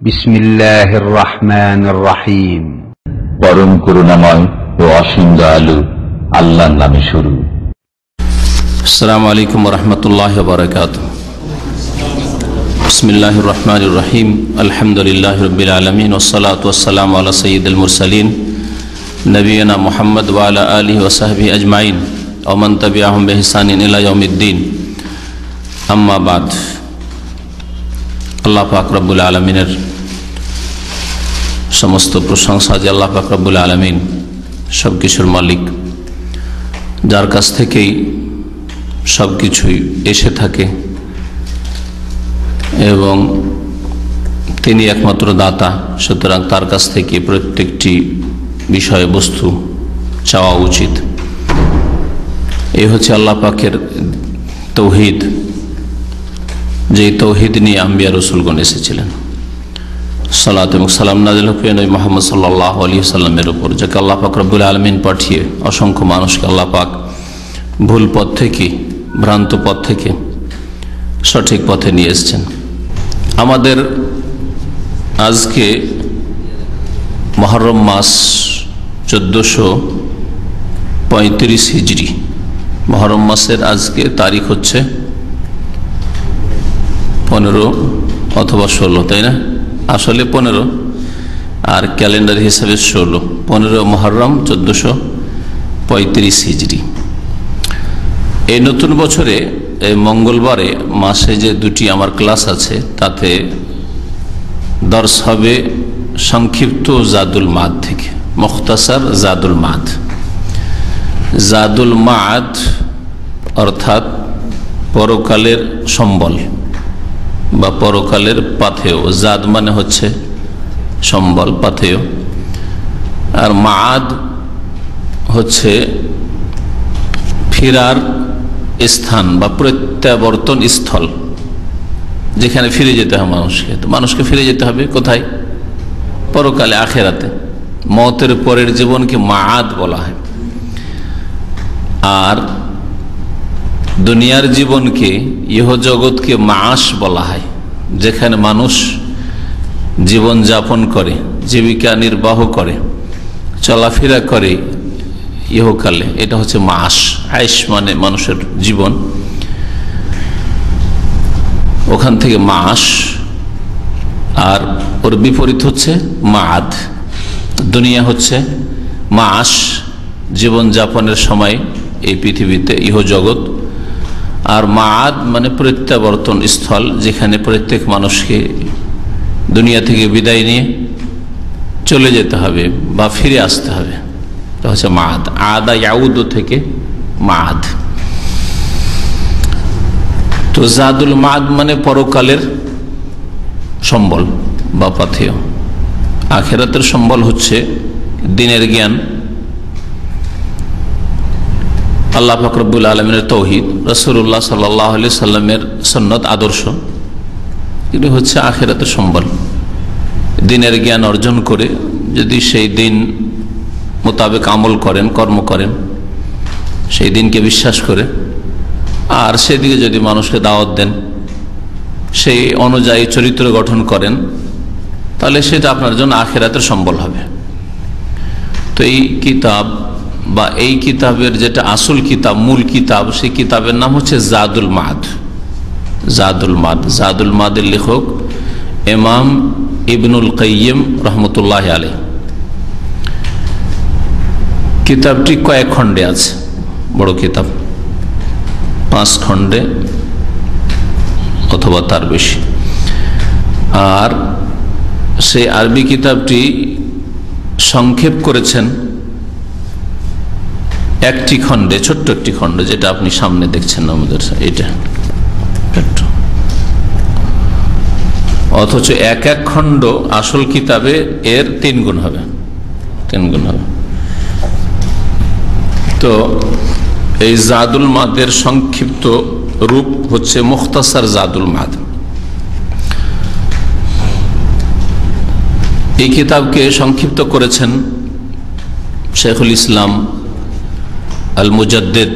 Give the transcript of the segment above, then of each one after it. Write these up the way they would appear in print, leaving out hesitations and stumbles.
বিসমিল্লাহির রহমানির রহিম। পরম করুণাময় ও অসীম দয়ালু আল্লাহর নামে শুরু। আসসালামু আলাইকুম ওয়া রাহমাতুল্লাহি ওয়া বারাকাতুহু। বিসমিল্লাহির রহমানির রহিম। আলহামদুলিল্লাহি রাব্বিল আলামিন ওয়াস সালাতু ওয়াস সালামু আলা সাইয়্যিদিল মুরসালিন নবিয়িনা মুহাম্মদ ওয়া আলা আলিহি ওয়া সাহবিহি আজমাইন ওয়া মান তাবিআহুম বিইহসানিন ইলা ইয়াউমিদ্দিন। আম্মা বাদ। আল্লাহ পাক রব্বুল আলামিনের সমস্ত প্রশংসা যে আল্লাহ পাক রব্বুল আলামিন সব কিছুর মালিক, যার কাছ থেকেই সব কিছুই এসে থাকে এবং তিনি একমাত্র দাতা। সুতরাং তার কাছ থেকে প্রত্যেকটি বিষয়বস্তু চাওয়া উচিত। এই হচ্ছে আল্লাহ পাকের তৌহিদ, যেই তৌহিদ নিয়ে আম্বিয়া রসুলগণ এসেছিলেন। সালাত এবং সালাম নাযিল হোক নবী মুহাম্মদ সাল্লাল্লাহু আলাইহি ওয়াসাল্লামের উপর, যাকে আল্লাহ পাক রব্বুল আলামিন পাঠিয়ে অসংখ্য মানুষকে আল্লাহ পাক ভুল পথ থেকে, ভ্রান্ত পথ থেকে সঠিক পথে নিয়ে এসেছেন। আমাদের আজকে মুহররম মাস 1435 হিজরি। মুহররম মাসের আজকে তারিখ হচ্ছে 15 অথবা 16, তাই না? আসলে 15 আর ক্যালেন্ডার হিসাবে 16। 15 মুহররম 1435 হিজরি। এই নতুন বছরে এই মঙ্গলবারে মাসে যে দুটি আমার ক্লাস আছে, তাতে দর্স হবে সংক্ষিপ্ত জাদুল মাদ থেকে, মুখতাসার জাদুল মাদ। জাদুল মাদ অর্থাৎ পরকালের সম্বল বা পরকালের পাথেয়। জাদ মানে হচ্ছে সম্বল, পাথেয়, আর মাদ হচ্ছে ফিরার স্থান বা প্রত্যাবর্তন স্থল, যেখানে ফিরে যেতে হবে মানুষকে। তো মানুষকে ফিরে যেতে হবে কোথায়? পরকালে, আখেরাতে। মওতের পরের জীবনকে মাআদ বলা হয়। আর দুনিয়ার জীবনকে, ইহজগৎকে মাআশ বলা হয়, যেখানে মানুষ জীবন যাপন করে, জীবিকা নির্বাহ করে, চলাফেরা করে ইহকালে। এটা হচ্ছে মাআশ। আয়েশ মানে মানুষের জীবন, ওখান থেকে মাআশ। আর ওর বিপরীত হচ্ছে মাআদ। দুনিয়া হচ্ছে মাআশ, জীবন যাপনের সময় এই পৃথিবীতে, ইহজগৎ। আর মাআদ মানে প্রত্যাবর্তন স্থল, যেখানে প্রত্যেক মানুষকে দুনিয়া থেকে বিদায় নিয়ে চলে যেতে হবে বা ফিরে আসতে হবে। এটা হচ্ছে মাআদ। আদা ইয়াউদ থেকে মাআদ। তো জাদুল মাআদ মানে পরকালের সম্বল বা পাথেয়। আখিরাতের সম্বল হচ্ছে দ্বীনের জ্ঞান, আল্লাহ পাক রব্বুল আলামিনের তৌহিদ, রাসূলুল্লাহ সাল্লাল্লাহু আলাইহি সাল্লামের সুন্নাত, আদর্শ। এগুলি হচ্ছে আখিরাতের সম্বল। দ্বীনের জ্ঞান অর্জন করে যদি সেই দিন মোতাবেক আমল করেন, কর্ম করেন, সেই দিনকে বিশ্বাস করে, আর সেদিকে যদি মানুষকে দাওয়াত দেন, সেই অনুযায়ী চরিত্র গঠন করেন, তাহলে সেটা আপনার জন্য আখিরাতের সম্বল হবে। তো এই কিতাব বা এই কিতাবের যেটা আসল কিতাব, মূল কিতাব, সেই কিতাবের নাম হচ্ছে জাদুল মাদ। জাদুল মাদ। জাদুল মাদের লেখক ইমাম ইবনুল কাইয়িম রহমতুল্লাহ আলাইহি। কিতাবটি কয়েক খণ্ডে আছে, বড় কিতাব, 5 খণ্ডে অথবা তার বেশি। আর সেই আরবি কিতাবটি সংক্ষেপ করেছেন একটি খণ্ডে, ছোট্ট একটি খণ্ড, যেটা আপনি সামনে দেখছেন আমাদের, এটা। অথচ এক এক খণ্ড আসল কিতাবে এর 3 গুণ হবে, 3 গুণ হবে। তো এই জাদুল মাদের সংক্ষিপ্ত রূপ হচ্ছে মুখতাসার জাদুল মাদ। এই কিতাবকে সংক্ষিপ্ত করেছেন শেখুল ইসলাম আল মুজাদ্দিদ,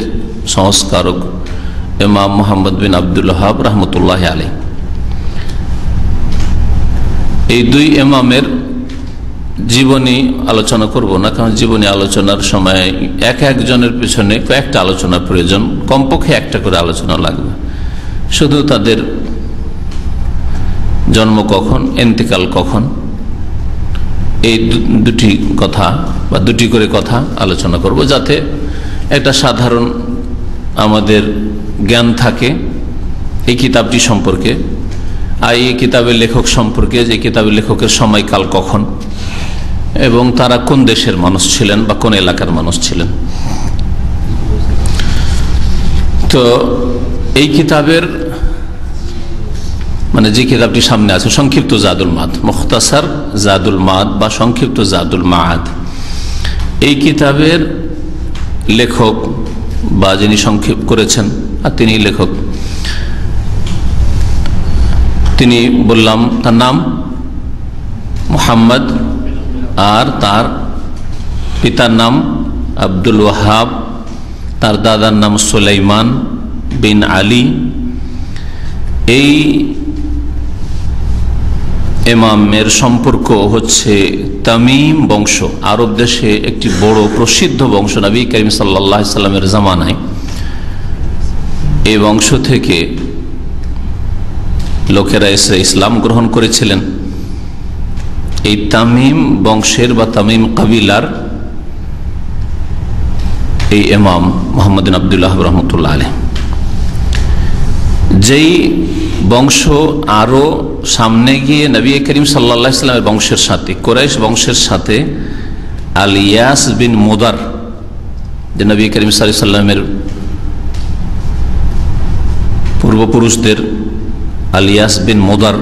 সংস্কারক ইমাম মুহাম্মদ বিন আব্দুল ওয়াহাব রহমতুল্লাহ আলাইহি। এই দুই ইমামের জীবনী আলোচনা করব না, কারণ জীবনী আলোচনার সময় একজনের পিছনে কয়েকটা আলোচনার প্রয়োজন, কমপক্ষে একটা করে আলোচনা লাগবে। শুধু তাদের জন্ম কখন, ইন্তেকাল কখন, এই দুটি কথা বা দুটি করে কথা আলোচনা করব, যাতে একটা সাধারণ আমাদের জ্ঞান থাকে এই কিতাবটি সম্পর্কে, আর এই কিতাবের লেখক সম্পর্কে, যে কিতাবের লেখকের সময়কাল কখন এবং তারা কোন দেশের মানুষ ছিলেন বা কোন এলাকার মানুষ ছিলেন। তো এই কিতাবের মানে যে কিতাবটি সামনে আছে সংক্ষিপ্ত জাদুল মাদ, মুখতাসার জাদুল মাদ বা সংক্ষিপ্ত জাদুল মাদ, এই কিতাবের লেখক বা যিনি সংক্ষেপ করেছেন আর তিনি লেখক, তিনি বললাম তার নাম মুহাম্মদ, আর তার পিতার নাম আব্দুল ওয়াহাব, তার দাদার নাম সুলাইমান বিন আলী। এই ইমামের সম্পর্ক হচ্ছে তামিম বংশ, আরব দেশে একটি বড় প্রসিদ্ধ বংশ। নবী করিম সাল্লাল্লাহু আলাইহি সাল্লামের জামানায় এই বংশ থেকে লোকেরা এসে ইসলাম গ্রহণ করেছিলেন। এই তামিম বংশের বা তামিম কাবিলার এই ইমাম মুহাম্মদ বিন আব্দুল্লাহ রহমতুল্লাহ আলাইহি, যেই বংশ আরো সামনে গিয়ে নবী করিম সাল্লাল্লাহু আলাইহি সাল্লামের বংশের সাথে, কুরাইশ বংশের সাথে আল ইয়াস বিন মুদার, যে নবী করিম সাল্লাল্লাহু আলাইহি সাল্লামের পূর্বপুরুষদের আলিয়াস বিন মোদার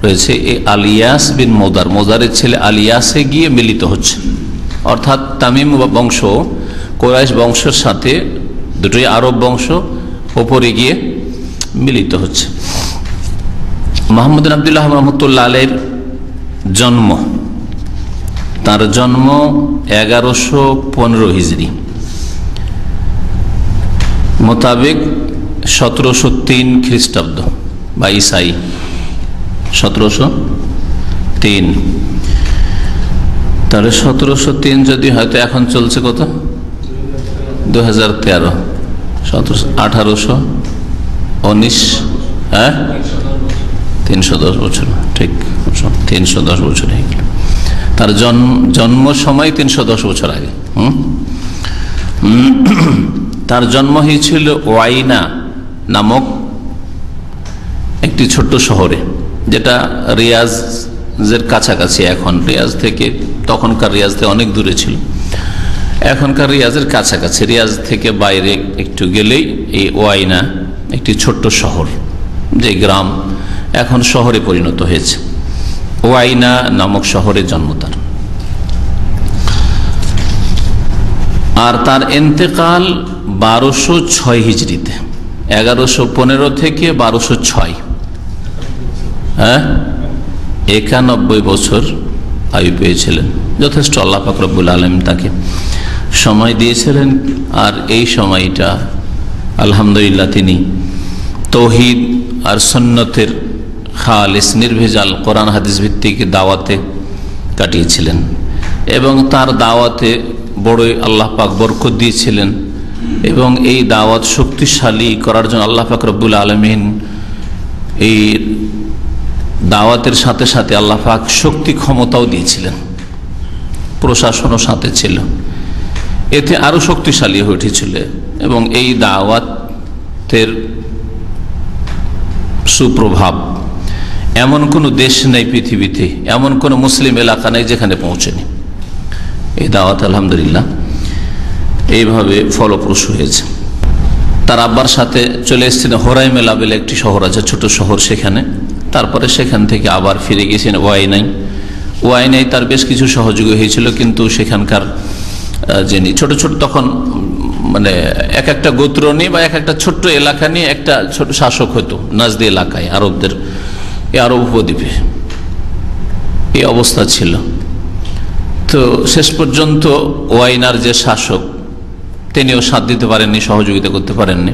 রয়েছে, এই আলিয়াস বিন মোদার, মোদারের ছেলে আলিয়াসে গিয়ে মিলিত হচ্ছে। অর্থাৎ তামিম বংশ কুরাইশ বংশের সাথে, দুটোই আরব বংশ, ওপরে গিয়ে মিলিত হচ্ছে। মুহাম্মদ বিন আব্দুল্লাহ রহমতুল্লাহ আলাইহির জন্ম, তার জন্ম 1115 হিজরি মোতাবেক 1703 খ্রিস্টাব্দ বা ইসাই 1703। তাহলে 1703 যদি হয়তো এখন চলছে কত, 2013, 1819, হ্যাঁ 310 বছর, ঠিক 310 বছর হয়ে গেল। তার জন্ম সময় 310 বছর আগে। তার জন্ম হয়েছিল ওয়াইনা নামক একটি ছোট্ট শহরে, যেটা রিয়াজের কাছাকাছি। এখন রিয়াজ থেকে, তখনকার রিয়াজ থেকে অনেক দূরে ছিল, এখনকার রিয়াজের কাছাকাছি। রিয়াজ থেকে বাইরে একটু গেলেই এই ওয়াইনা একটি ছোট্ট শহর, যে গ্রাম এখন শহরে পরিণত হয়েছে। ওয়াইনা নামক শহরে জন্ম তার। আর তার ইন্তেকাল 1206 হিজরিতে, 1115 থেকে 1206, হ্যাঁ 91 বছর আয়ু পেয়েছিলেন। যথেষ্ট আল্লাহ পাক রব্বুল আলামিন তাকে সময় দিয়েছিলেন। আর এই সময়টা আলহামদুলিল্লাহ তিনি তৌহিদ আর সুন্নতের খালিস নির্ভেজাল কোরআন হাদিস ভিত্তিক দাওয়াতে কাটিয়েছিলেন, এবং তার দাওয়াতে বড়ই আল্লাহ পাক বরকত দিয়েছিলেন। এবং এই দাওয়াত শক্তিশালী করার জন্য আল্লাহ পাক রব্বুল আলামিন এই দাওয়াতের সাথে সাথে আল্লাহ পাক শক্তি ক্ষমতাও দিয়েছিলেন, প্রশাসনও সাথে ছিল, এতে আরো শক্তিশালী হয়ে উঠেছিল। এবং এই দাওয়াতের সুপ্রভাব এমন কোনো দেশ নেই পৃথিবীতে, এমন কোনো মুসলিম এলাকা নেই যেখানে পৌঁছেনি। এই দাওয়াত আলহামদুলিল্লাহ এইভাবে ফলপ্রসূ হয়েছে। তার আব্বার সাথে চলে এসেছেন হোরাইমেলা বলে একটি শহর আছে, ছোট শহর, সেখানে। তারপরে সেখান থেকে আবার ফিরে গেছেন ওয়াইনাই তার বেশ কিছু সহযোগী হয়েছিল, কিন্তু সেখানকার যিনি ছোট ছোট তখন মানে এক একটা গোত্র নিয়ে বা এক একটা ছোট্ট এলাকা নিয়ে একটা ছোট শাসক হতো নাজদি এলাকায়, আরবদের এই আরব উপদ্বীপে এই অবস্থা ছিল। তো শেষ পর্যন্ত ওয়াইনার যে শাসক তিনিও সাথ দিতে পারেননি, সহযোগিতা করতে পারেননি,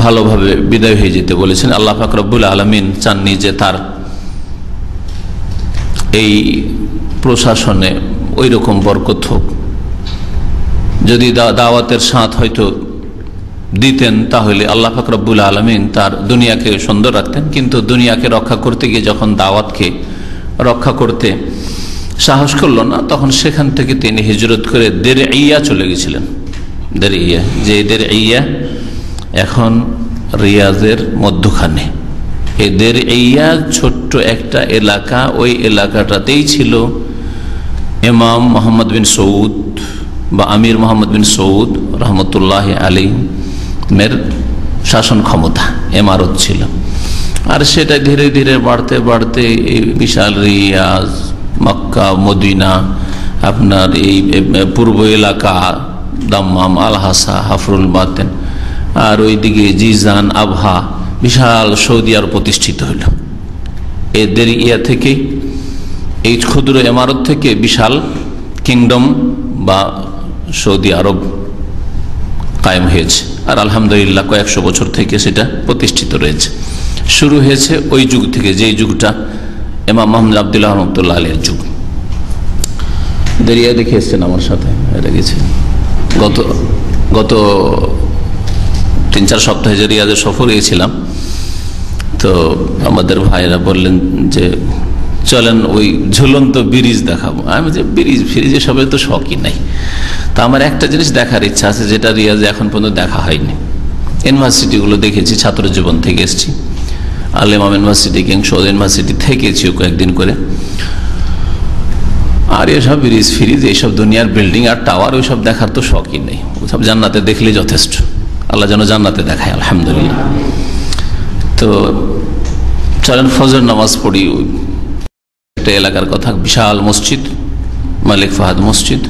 ভালোভাবে বিদায় হয়ে যেতে বলেছেন। আল্লাহ পাক রব্বুল আলামিন চাননি যে তার এই প্রশাসনে ওই রকম বরকত হোক। যদি দাওয়াতের সাথ হয়তো দিতেন তাহলে আল্লাহ পাক রব্বুল আলামিন তার দুনিয়াকে সুন্দর রাখতেন, কিন্তু দুনিয়াকে রক্ষা করতে গিয়ে যখন দাওয়াতকে রক্ষা করতে সাহস করলো না, তখন সেখান থেকে তিনি হিজরত করে দেরইয়া চলে গেছিলেন। দেরইয়া, যে দেরইয়া এখন রিয়াজের মধ্যখানে, এই দেরইয়া ছোট্ট একটা এলাকা, ওই এলাকাটাতেই ছিল ইমাম মোহাম্মদ বিন সৌদ বা আমির মোহাম্মদ বিন সৌদ রহমতুল্লাহ আলাইহির শাসন ক্ষমতা, এমারত ছিল। আর সেটা ধীরে ধীরে বাড়তে বাড়তে এই বিশাল রিয়াজ, মক্কা, মদিনা, আপনার এই পূর্ব এলাকা, দাম্মাম, আল-হাসা, হাফরুল বাতেন, আর ওইদিকে জিজান, আবহা, বিশাল সৌদি আরব প্রতিষ্ঠিত হইল। এদের ইয়া থেকে, এই ক্ষুদ্র ইমারত থেকে বিশাল কিংডম বা সৌদি আরব কায়েম হয়েছে। আর আলহামদুলিল্লাহ কয়েকশো বছর থেকে সেটা প্রতিষ্ঠিত রয়েছে। শুরু হয়েছে ওই যুগ থেকে, যেই যুগটা ইমাম মোহাম্মদ আবদুল্লাহ রহমতুল্লাহ আলাইহির যুগ। দেরিয়া দেখে এসছেন আমার সাথে, এটা গেছে গত 3-4 সপ্তাহে যে রিয়াজের সফর গিয়েছিলাম, তো আমাদের ভাইরা বললেন যে চলেন ওই ঝুলন্ত ব্রিজ দেখাবো। আমি যে ব্রিজ ফ্রিজ এসবের তো শখই নাই। তা আমার একটা জিনিস দেখার ইচ্ছা আছে, যেটা রিয়াজে এখন পর্যন্ত দেখা হয়নি। ইউনিভার্সিটিগুলো দেখেছি, ছাত্র জীবন থেকে এসেছি, আল ইমাম ইউনিভার্সিটি, কিং সৌদ ইউনিভার্সিটি থেকেছি কয়েকদিন করে। আর এসব ব্রিজ ফ্রিজ, এইসব দুনিয়ার বিল্ডিং আর টাওয়ার, ওইসব দেখার তো শখই নেই। ওইসব জান্নাতে দেখলেই যথেষ্ট। আল্লাহ যেন জান্নাতে দেখায়, আলহামদুলিল্লাহ। তো চলেন ফজর নামাজ পড়ি। একটা এলাকার কথা, বিশাল মসজিদ, মালিক ফাহাদ মসজিদ,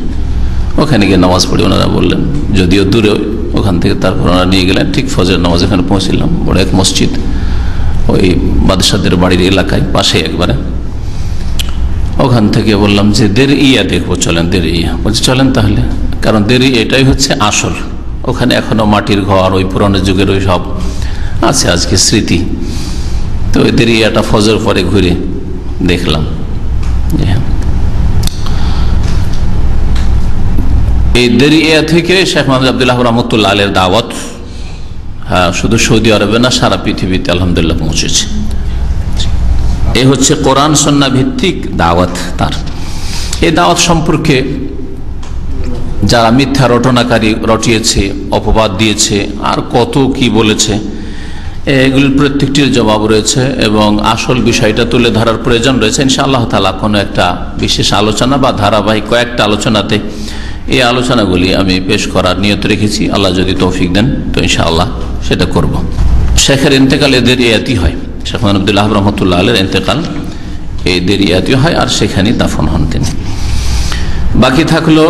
ওখানে গিয়ে নামাজ পড়ি। ওনারা বললেন, যদিও দূরে ওখান থেকে, তারপর ওনারা নিয়ে গেলেন। ঠিক ফজর নামাজ এখানে পৌঁছলাম। বড় এক মসজিদ, ওই বাদশাদের বাড়ির এলাকায়, পাশে একবারে। ওখান থেকে বললাম যে দেরইয়া দেখবো, চলেন দেরইয়া। বলছে চলেন তাহলে, কারণ দেরইয়া এটাই হচ্ছে আসল। ওখানে এখনো মাটির ঘর, ওই পুরনো যুগের ওই সব আছে আজকে স্মৃতি। তো ওই দেরইয়াটা ফজর পরে ঘুরে দেখলাম। এই দেরইয়া থেকে শেখ মোহাম্মদ আবদুল্লাহ রহমতুল্লাহ আলাইহির দাওয়াত, হ্যাঁ, শুধু সৌদি আরবে না, সারা পৃথিবীতে আলহামদুলিল্লাহ পৌঁছেছে। এই হচ্ছে কোরআন সুন্নাহ ভিত্তিক দাওয়াত তার। এই দাওয়াত সম্পর্কে যারা মিথ্যা রটনাকারী রটিয়েছে, অপবাদ দিয়েছে, আর কত কি বলেছে, এগুলির প্রত্যেকটির জবাব রয়েছে এবং আসল বিষয়টা তুলে ধরার প্রয়োজন রয়েছে। ইনশাআল্লাহ তাআলা কোনো একটা বিশেষ আলোচনা বা ধারাবাহিক কয়েকটা আলোচনাতে এই আলোচনাগুলি আমি পেশ করার নিয়ত রেখেছি। আল্লাহ যদি তৌফিক দেন তো ইনশাআল্লাহ সেটা করব। শেখের ইন্তেকাল এদের ইয়াতি হয়, শেখ মোহাম্মদ আবদুল্লাহ রহমতুল্লাহ আলাইহির ইন্তেকাল এদের ইয়াতি হয়, আর সেখানেই দাফন হন তিনি। বাকি থাকলো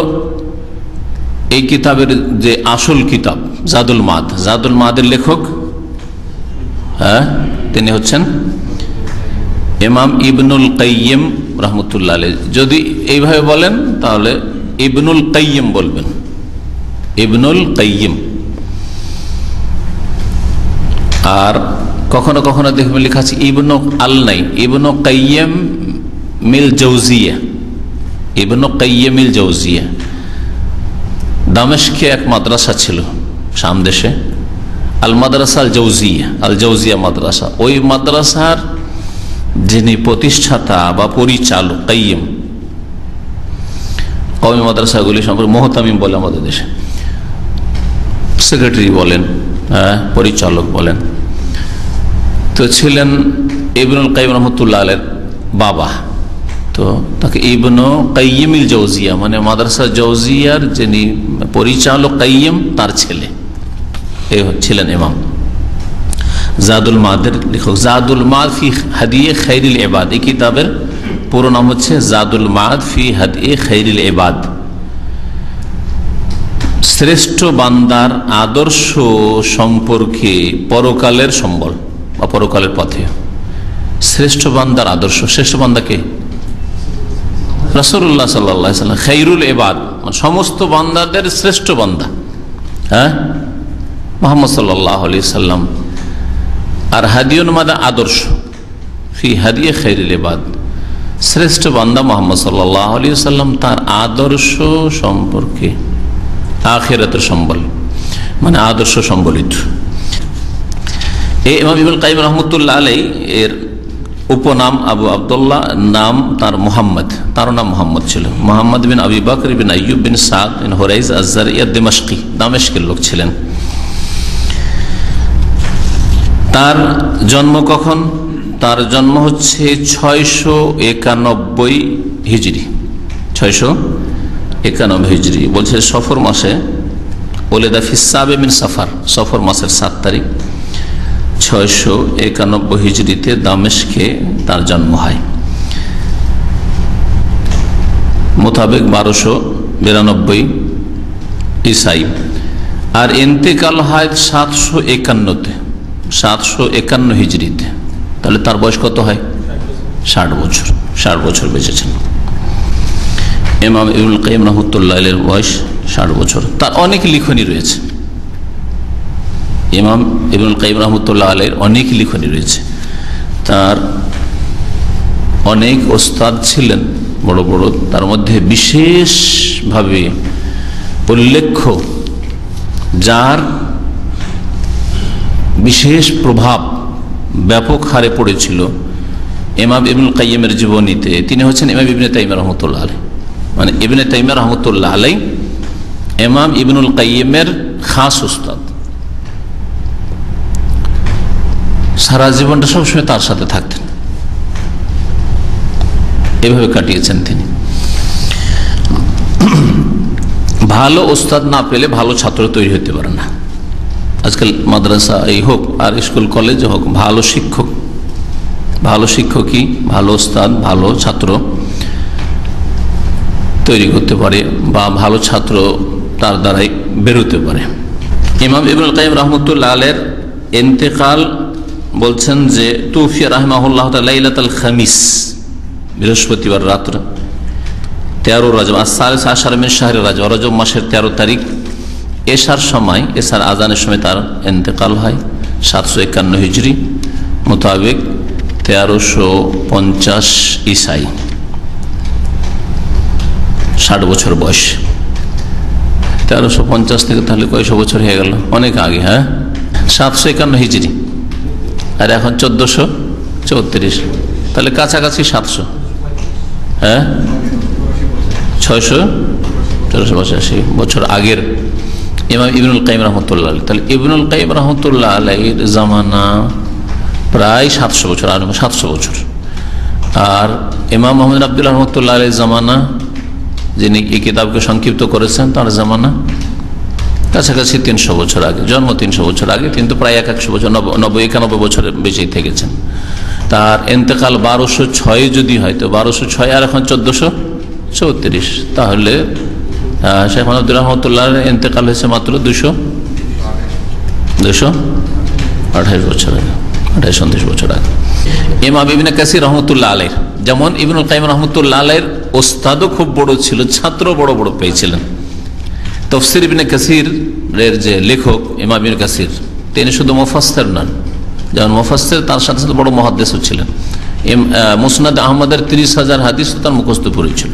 এই কিতাবের যে আসল কিতাব জাদুল মাদ, জাদুল মাদের লেখক, হ্যাঁ, তিনি হচ্ছেন ইমাম ইবনুল কাইয়িম রহমতুল্লাহ আলাইহি। যদি এইভাবে বলেন তাহলে ইবনুল কাইয়িম বলবেন, ইবনুল কাইয়িম। আর কখনো কখনো দেখবেন লেখা আছে ইবনু আল নাই, ইবনু কাইয়িম মিল জৌজিয়া, ইবনু কাইয়িম মিল জৌজিয়া। দামেস্কে এক মাদ্রাসা ছিল শাম দেশে, আল মাদ্রাসা আল জৌজিয়া, আল জৌজিয়া মাদ্রাসা। ওই মাদ্রাসার যিনি প্রতিষ্ঠাতা বা পরিচালক, কাইয়িম, কওমি মাদ্রাসাগুলি সম্পর্কে মোহতামিম বলে আমাদের দেশে, সেক্রেটারি বলেন, পরিচালক বলেন, তো ছিলেন ইবনুল কাইয়িম রহমতুল্লাহ আলাইহির বাবা। তো তাকে ইবনু কাইয়িমিল জৌজিয়া, মানে মাদ্রাসা জৌজিয়ার যিনি পরিচালক কাইয়িম, তার ছেলে এই ছিলেন ইমাম। জাদুল মাদের লেখক, জাদুল মাদ ফি হাদিয়ে খাইরিল ইবাদ, এই কিতাবের পুরো নাম হচ্ছে জাদুল মাদ ফি হাদিয়ে খাইরিল ইবাদ। শ্রেষ্ঠ বান্দার আদর্শ সম্পর্কে পরকালের সম্বল বা পরকালের পথে। শ্রেষ্ঠ বান্দার আদর্শ, শ্রেষ্ঠ বান্দাকে রাসূলুল্লাহ সাল্লাল্লাহু আলাইহি ওয়াসাল্লাম, খাইরুল ইবাদ, সমস্ত বান্দাদের শ্রেষ্ঠ বান্দা, হ্যাঁ, মুহাম্মদ সাল্লাল্লাহু আলাইহি ওয়াসাল্লাম। আর হাদিউন মাদা আদর্শ ফি হাদিয়ে খাইরুল ইবাদ, শ্রেষ্ঠ বান্দা মুহাম্মদ সাল্লাল্লাহু আলাইহি ওয়াসাল্লাম, তার আদর্শ সম্পর্কে, আখিরাতের সম্বল মানে আদর্শ সম্বলিত। এই ইমাম ইবনুল কাইয়িম রাহমাতুল্লাহ আলাইহি এর উপনাম আবু আব্দুল্লাহ, নাম তার মুহাম্মদ, তার নাম মুহাম্মদ ছিল। মুহাম্মদ বিন আবি বকর বিন আইয়ুব বিন সাদ বিন হুরাইজ আয-যারঈ আদ-দিমাশকি, দামেস্কের লোক ছিলেন। তার জন্ম কখন? তার জন্ম হচ্ছে 691 হিজরি, 691 হিজরি। বলছে সফর মাসে, ওলেদা ফি সাবে মিন সফর, সফর মাসের 7 তারিখ 691 হিজরিতে দামেস্কে তার জন্ম হয়। মোতাবেক 1292 ঈসাই। আর ইন্তেকাল হয় 751-তে, 751 হিজরিতে। তাহলে তার বয়স কত হয়? 60 বছর, 60 বছর বেঁচেছেন ইমাম ইবনুল কাইয়িম রাহমাতুল্লাহ আলাইহির বয়স 60 বছর। তার অনেক লিখনী রয়েছে, ইমাম ইবনুল কাইয়িম রাহমাতুল্লাহ আলাইহির অনেক লিখনী রয়েছে। তার অনেক ওস্তাদ ছিলেন বড় বড়, তার মধ্যে বিশেষভাবে উল্লেখ্য, যার বিশেষ প্রভাব ব্যাপক হারে পড়েছিল ইমাম ইবনুল কাইয়িমের জীবনীতে, তিনি হচ্ছেন ইমাম ইবনে তাইমিয়া রাহমাতুল্লাহ আলাইহি। মানে ইবনে তাইমিয়া রাহমাতুল্লাহ আলাইহি ইমাম ইবনুল কাইয়িমের খাস উস্তাদ, সারা জীবনটা সবসময় তার সাথে থাকতেন, এভাবে কাটিয়েছেন তিনি। ভালো ওস্তাদ না পেলে ভালো ছাত্র তৈরি হতে পারে না। আজকাল মাদ্রাসা এই হোক আর স্কুল কলেজে হোক, ভালো শিক্ষকই ভালো ওস্তাদ, ভালো ছাত্র তৈরি করতে পারে বা ভালো ছাত্র তার দ্বারাই বেরোতে পারে। ইমাম ইবনুল কাইয়িম রাহমাতুল্লাহ আলাইহির ইন্তেকাল বলছেন যে তুফিয়া রাহিমাহুল্লাহ তাআলা লাইলাতুল খামিস, বৃহস্পতিবার রাত্রে 13 রজব, আর আশার মিন শাহরি রজব, রজব মাসের 13 তারিখ এশার সময়, এশার আজানের সময় তার ইন্তেকাল হয় 751 হিজরি মোতাবেক 1350 ঈসাই, 60 বছর বয়স। 1350 থেকে তাহলে কয়শো বছর হয়ে গেল? অনেক আগে। হ্যাঁ, 751 হিজরি আর এখন 1434, তাহলে কাছাকাছি 700। হ্যাঁ, 684 বছর আগের ইমাম ইবনুল কাইয়িম রাহমাতুল্লাহ আলাইহি। তাহলে ইবনুল কাইয়িম রাহমাতুল্লাহ আলাইহির জামানা প্রায় 700 বছর, আর 700 বছর। আর ইমাম মুহাম্মদ আব্দুল্লাহ রাহমাতুল্লাহ আলাইহির জামানা, যিনি এই কিতাবকে সংক্ষিপ্ত করেছেন, তার জামানা কাছাকাছি 300 বছর আগে, জন্ম 300 বছর আগে, কিন্তু প্রায় 100 বছর, 91 বছরের বেঁচেই থেকেছেন। তার ইন্তেকাল 1206 যদি হয়, তো 1206 আর এখন 1434, তাহলে শেখ আব্দুর রহমতুল্লাহ ইন্তেকাল হয়েছে মাত্র 228 বছর আগে, 28-29 বছর আগে। ইমাম ইবনে কাসির রহমতুল্লাহ আলাইহি, যেমন ইবনুল কাইয়িম রহমতুল্লাহ আলাইহির ওস্তাদও খুব বড় ছিল, ছাত্র বড় বড় পেয়েছিলেন। তাফসীর ইবনে কাসিরের যে লেখক ইমাম ইবনে কাসির, তিনি শুধু মুফাসসির নন, যেমন মুফাসসির, তার সাথে সাথে বড় মুহাদ্দিসও ছিলেন। মুসনাদ আহমদের 30,000 হাদিস তার মুখস্থ পড়েছিল।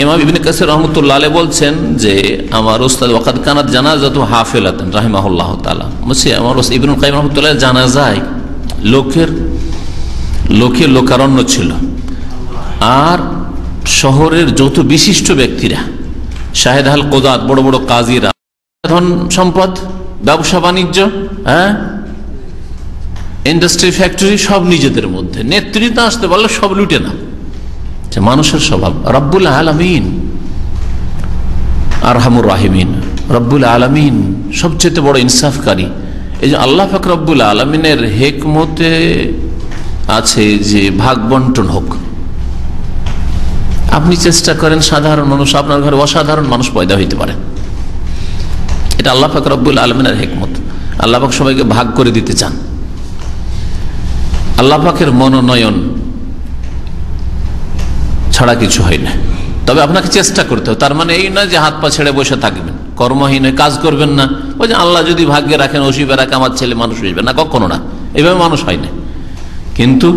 ইমাম ইবনে কাসির রহমতুল্লাহ আলাইহি বলছেন যে আমার ওস্তাদ ওয়াকাদ কানাত জানাজাতু হাফিলাতান রাহিমাহুল্লাহ তাআলা, বলছি আমার ওস্তাদ ইবনুল কাইয়িম রহমতুল্লাহ জানাজায় লোকের লোকারণ্য ছিল। আর শহরের যত বিশিষ্ট ব্যক্তিরা, শাহেদ আল কোদাত, বড় বড় কাজীরা, ধন সম্পদ, ব্যবসা বাণিজ্য, হ্যাঁ, ইন্ডাস্ট্রি, ফ্যাক্টরি, সব নিজেদের মধ্যে। নেতৃত্ব আসতে পারলে সব লুটে না, মানুষের স্বভাব। রব্বুল আলামিন আরহামুর রাহিমিন, রব্বুল আলামিন সবচেয়ে বড় ইনসাফকারী। এই যে আল্লাহ পাক রব্বুল আলামিনের হিকমতে আছে যে ভাগ বন্টন হোক। আপনি চেষ্টা করেন সাধারণ মানুষ, আপনার ঘরে অসাধারণ মানুষ পয়দা হইতে পারে, এটা আল্লাহ পাক রব্বুল আলামিনের হিকমত। আল্লাহ পাক সবাইকে ভাগ করে দিতে চান। আল্লাহ পাকের মনোনয়ন ছাড়া কিছু হয় না, তবে আপনাকে চেষ্টা করতে হবে। তার মানে এই না যে হাত পা ছেড়ে বসে থাকবেন, কর্মহীন কাজ করবেন না, ওই যে আল্লাহ যদি ভাগ্যে রাখেন, নসিবে রাখে আমার ছেলে মানুষ হইবে না, কখনো না, এইভাবে মানুষ হয় না। কিন্তু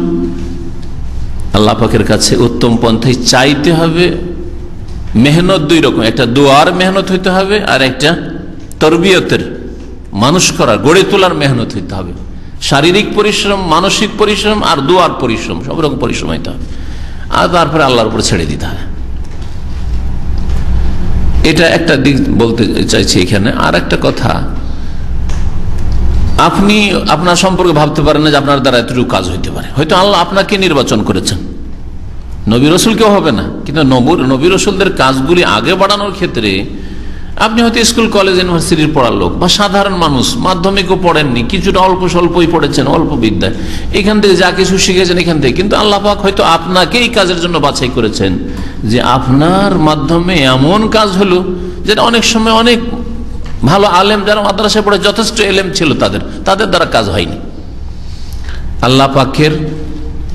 আল্লাহ পাকের কাছে উত্তম পন্থায় চাইতে হবে। মেহনত দুই রকম, একটা দোয়ার মেহনত হইতে হবে, আর একটা তরবিয়তের, মানুষ করা, গড়ে তোলার মেহনত হইতে হবে। শারীরিক পরিশ্রম, মানসিক পরিশ্রম আর দোয়ার পরিশ্রম, সব রকম পরিশ্রম হইতে হবে, আর তারপরে আল্লাহর উপর ছেড়ে দিতে হবে। এটা একটা দিক বলতে চাইছি এখানে। আর একটা কথা, আপনি আপনার সম্পর্কে ভাবতে পারেন না যে আপনার দ্বারা এতটুকু কাজ হইতে পারে। হয়তো আল্লাহ আপনাকে নির্বাচন করেছেন, নবী রসুল কেউ হবে না, কিন্তু নবী রসুলদের কাজগুলি আগে বাড়ানোর ক্ষেত্রে আপনি হয়তো স্কুল কলেজ ইউনিভার্সিটির পড়ার লোক, বা সাধারণ মানুষ, মাধ্যমিকও পড়েননি, কিছুটা অল্প স্বল্পই পড়েছেন, অল্প বিদ্যায়, এখান থেকে যা কিছু শিখেছেন এখান থেকে, কিন্তু আল্লাহ পাক হয়তো আপনাকে এই কাজের জন্য বাছাই করেছেন যে আপনার মাধ্যমে এমন কাজ হলো যেটা অনেক সময় অনেক ভালো আলেম যারা মাদ্রাসায় পড়ে যথেষ্ট এলেম ছিল তাদের দ্বারা কাজ হয়নি। আল্লাহ পাকের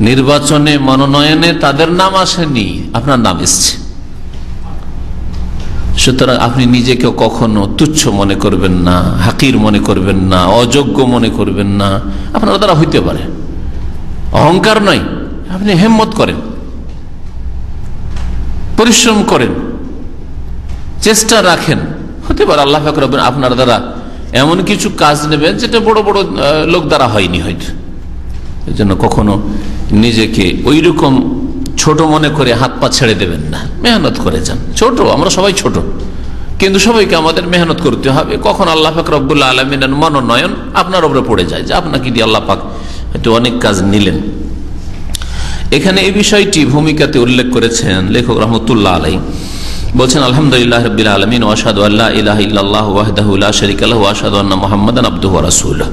নির্বাচনে, মনোনয়নে তাদের নাম আসেনি, আপনার নাম এসছে। সুতরাং আপনি নিজেকে কখনো তুচ্ছ মনে করবেন না, হাকির মনে করবেন না, অযোগ্য মনে করবেন না। আপনার দ্বারা হইতে পারে, অহংকার নয়, আপনি হিম্মত করেন, পরিশ্রম করেন, চেষ্টা রাখেন, হতে পারে আল্লাহ পাক রব্বুল আপনার দ্বারা এমন কিছু কাজ নেবেন যেটা বড় বড় লোক দ্বারা হয়নি হয়তো। এই জন্য কখনো নিজেকে ওই রকম ছোট মনে করে হাত পা ছেড়ে দেবেন না, মেহনত করে যান। ছোট, আমরা সবাই ছোট, কিন্তু সবাইকে আমাদের মেহনত করতে হবে। কখন আল্লাহ পাক রব্বুল আলামিনের মনোনয়ন আপনার উপরে পড়ে যায় যে আপনাকে দিয়ে আল্লাহ পাক হয়তো অনেক কাজ নিলেন। এখানে এই বিষয়টি ভূমিকাতে উল্লেখ করেছেন লেখক রহমতুল্লাহ আলাইহি, বলছেন আলহামদুলিল্লাহ রাব্বিল আলামিন ওয়া আশহাদু আল্লা ইলাহা ইল্লাল্লাহু ওয়াহদাহু লা শারীকা লাহু ওয়া আশহাদু আন্না মুহাম্মাদান আবদুহু ওয়া রাসূলুহু।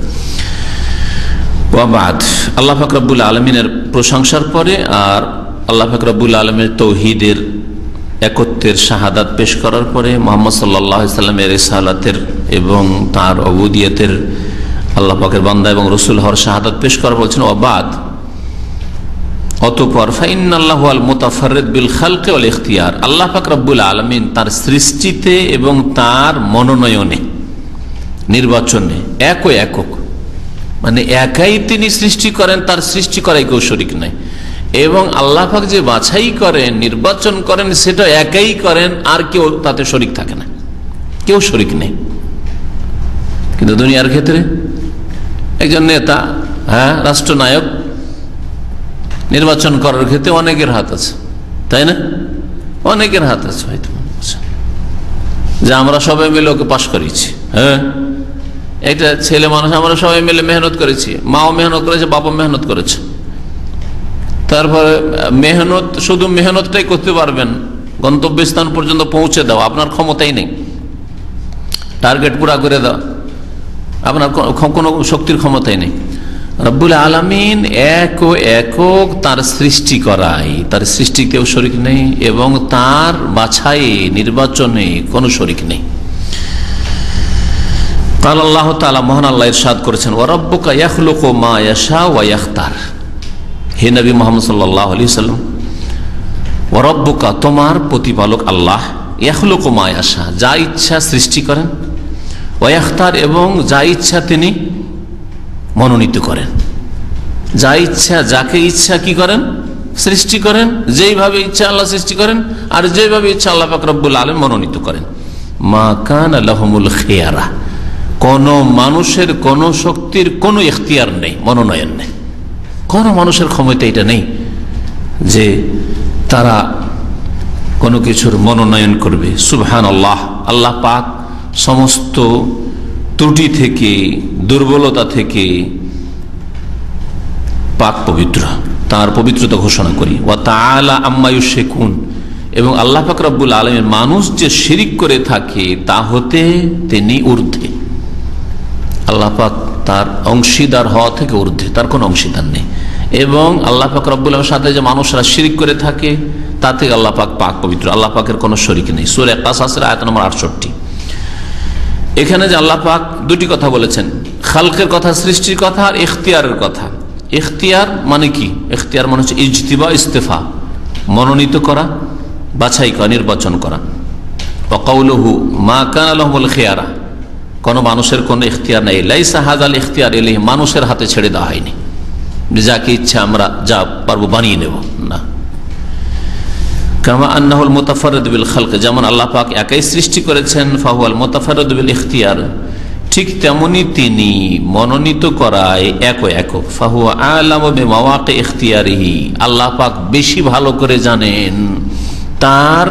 ওয়া বা'দ, আল্লাহ পাক রব্বুল আলামিনের প্রশংসার পরে আর আল্লাহ পাক রব্বুল আলামিনের তাওহীদের একত্বের শাহাদাত পেশ করার পরে মুহাম্মদ সাল্লাল্লাহু আলাইহি সাল্লামের রিসালাতের এবং তার উবুদিয়তের, আল্লাহ পাকের বান্দা এবং রাসূল হওয়ার শাহাদাত পেশ করার বলছেন ওয়া বা'দ, অতঃপর ফাইন্নাল্লাহু আল মুতাফাররিদ বিল খালকি ওয়াল ইখতিয়ার, আল্লাহ পাক রব্বুল আলামিন তার সৃষ্টিতে এবং তার মনোনয়নে, নির্বাচনে একক, মানে একাই তিনি সৃষ্টি করেন, তার সৃষ্টি করাই কেউ শরীক নাই, এবং আল্লাহ পাক যে বাছাই করেন, নির্বাচন করেন, সেটা একাই করেন, আর কেউ তাতে শরীক থাকে না, কেউ শরীক নেই। কিন্তু দুনিয়ার ক্ষেত্রে একজন নেতা, রাষ্ট্রনায়ক নির্বাচন করার ক্ষেত্রে অনেকের হাত আছে, তাই না? অনেকের হাত আছে, হয়তো যে আমরা সবাই মিলে ওকে পাশ করিয়েছি, এটা ছেলে মানুষ, আমরা সবাই মিলে মেহনত করেছি, মাও মেহনত করেছে, বাবা মেহনত করেছে। তারপরে মেহনত, শুধু মেহনতটাই করতে পারবেন, গন্তব্যস্থান পর্যন্ত পৌঁছে দেওয়া আপনার ক্ষমতাই নেই, টার্গেট পুরা করে দেওয়া আপনার কোনো শক্তির ক্ষমতাই নেই। রব্বুল আলামিন একক তার সৃষ্টি করাই, তার সৃষ্টি কেউ শরীক নেই, এবং তার বাছাই, নির্বাচনে কোনো শরীক নেই। কাল আল্লাহ তাআলা, মহান আল্লাহ ইরশাদ করেছেন, ওয়া রাব্বুকা ইয়াখলুকু মা ইয়াশা ওয়া ইখতার, হে নবী মুহাম্মদ সাল্লাল্লাহু আলাইহি ওয়াসাল্লাম, ওয়া রাব্বুকা, তোমার প্রতিপালক আল্লাহ, ইয়াখলুকু মা ইয়াশা, যা ইচ্ছা সৃষ্টি করেন, ওয়া ইখতার, এবং যা ইচ্ছা তিনি মনোনীত করেন, যা ইচ্ছা, যাকে ইচ্ছা কি করেন, সৃষ্টি করেন, যেইভাবে ইচ্ছা আল্লাহ সৃষ্টি করেন, আর যেভাবে ইচ্ছা আল্লাহ পাক রব্বুল আলামিন মনোনীত করেন। মা কানা লাহুমুল খিয়ারা, কোন মানুষের কোন শক্তির কোন ইখতিয়ার নেই, মনোনয়ন নেই, কোন মানুষের ক্ষমতা এটা নেই যে তারা কোনো কিছুর মনোনয়ন করবে। সুবহানাল্লাহ, আল্লাহ পাক সমস্ত ত্রুটি থেকে, দুর্বলতা থেকে পাক পবিত্র, তার পবিত্রতা ঘোষণা করি। ওয়া তাআলা আম্মা ইউশরিকুন, এবং আল্লাহ পাক রব্বুল আলামিন মানুষ যে শিরিক করে থাকে তা হতে তিনি ঊর্ধ্বে। আল্লাহ পাক তার অংশীদার হওয়া থেকে ঊর্ধ্বে, তার কোনো অংশীদার নেই। এবং আল্লাহ পাক রব্বুল আলামিনের সাথে যে মানুষরা শিরিক করে থাকে তা থেকে আল্লাহ পাক পাক পবিত্র, আল্লাহ পাকের কোনো শরীক নেই। সূরা কাসাসের আয়াত নম্বর 68। এখানে যে আল্লাহ পাক দুটি কথা বলেছেন, খালকের কথা, সৃষ্টির কথা, আর ইখতিয়ারের কথা। ইখতিয়ার মানে কি? ইখতিয়ার মানে হচ্ছে ইজতিবা, ইস্তেফা, মনোনীত করা, বাছাই করা, নির্বাচন করা। ওয়া কাউলুহু মা কানা লাহুমুল খিয়ারা, কোন মানুষের কোন ইখতিয়ার নেই। লাইসা হাযাল ইখতিয়ার ইলাইহি, মানুষের হাতে ছেড়ে দেওয়া হয়নি, যাকে ইচ্ছা আমরা যা পারবো বানিয়ে নেব, না, কামা আন্নাহুল মুতাফাররিদ বিল খালক, যেমন আল্লাহ পাক একাই সৃষ্টি করেছেন, ফাহুয়াল মুতাফাররিদ বিল ইখতিয়ার, ঠিক তেমনি তিনি মনোনীত করায় একক। ফাহুয়া আ'লামু বিমাওয়াকি ইখতিয়ারিহি, আল্লাহ পাক বেশি ভালো করে জানেন তার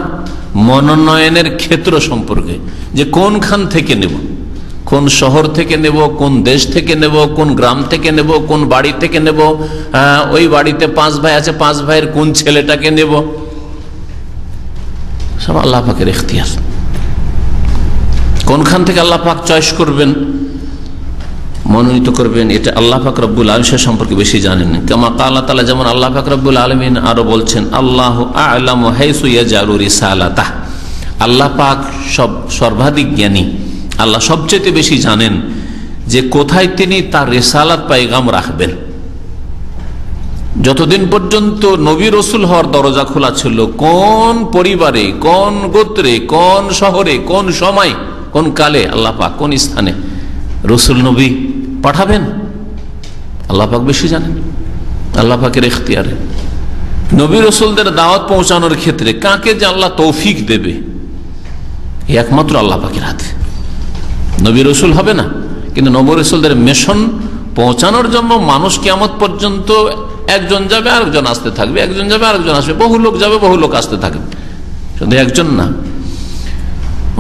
মনোনয়নের ক্ষেত্র সম্পর্কে, যে কোনখান থেকে নেব, কোন শহর থেকে নেব, কোন দেশ থেকে নেব, কোন গ্রাম থেকে নেব, কোন বাড়ি থেকে নেব, ওই বাড়িতে 5 ভাই আছে, 5 ভাইয়ের কোন ছেলেটাকে নেব, সব আল্লাহ পাকের ইখতিয়ার। কোনখান থেকে আল্লাহ পাক চয়েস করবেন, মনোনীত করবেন, এটা আল্লাহ পাক রব্বুল আলামিন সম্পর্কে বেশি জানেন। কামা ক্বালা তাআলা, যেমন আল্লাহ পাক রব্বুল আলামিন আরো বলছেন, আল্লাহু আ'লামু হাইসু ইয়াজআলু রিসালাতাহ, আল্লাহ পাক সর্বাধিক জ্ঞানী, আল্লাহ সবচেয়ে বেশি জানেন যে কোথায় তিনি তার রিসালাত পায়গাম রাখবেন। যতদিন পর্যন্ত নবী রসুল হওয়ার দরজা খোলা ছিল, কোন পরিবারে, কোন গোত্রে, কোন শহরে, কোন সময়, কোন কালে আল্লাহ পাক কোন স্থানে রসুল নবী পাঠাবেন, আল্লাহ পাক বেশি জানেন। আল্লাহ পাকের ইখতিয়ারে নবী রসুলদের দাওয়াত পৌঁছানোর ক্ষেত্রে কাকে যে আল্লাহ তৌফিক দেবে, একমাত্র আল্লাহ পাকের হাতে। নবী রসুল হবে না, কিন্তু নবী রসুলদের মিশন পৌঁছানোর জন্য মানুষ কিয়ামত পর্যন্ত একজন যাবে আরেকজন আসতে থাকবে, একজন যাবে আরেকজন আসবে, বহু লোক যাবে বহু লোক আসতে থাকবে, শুধু একজন না,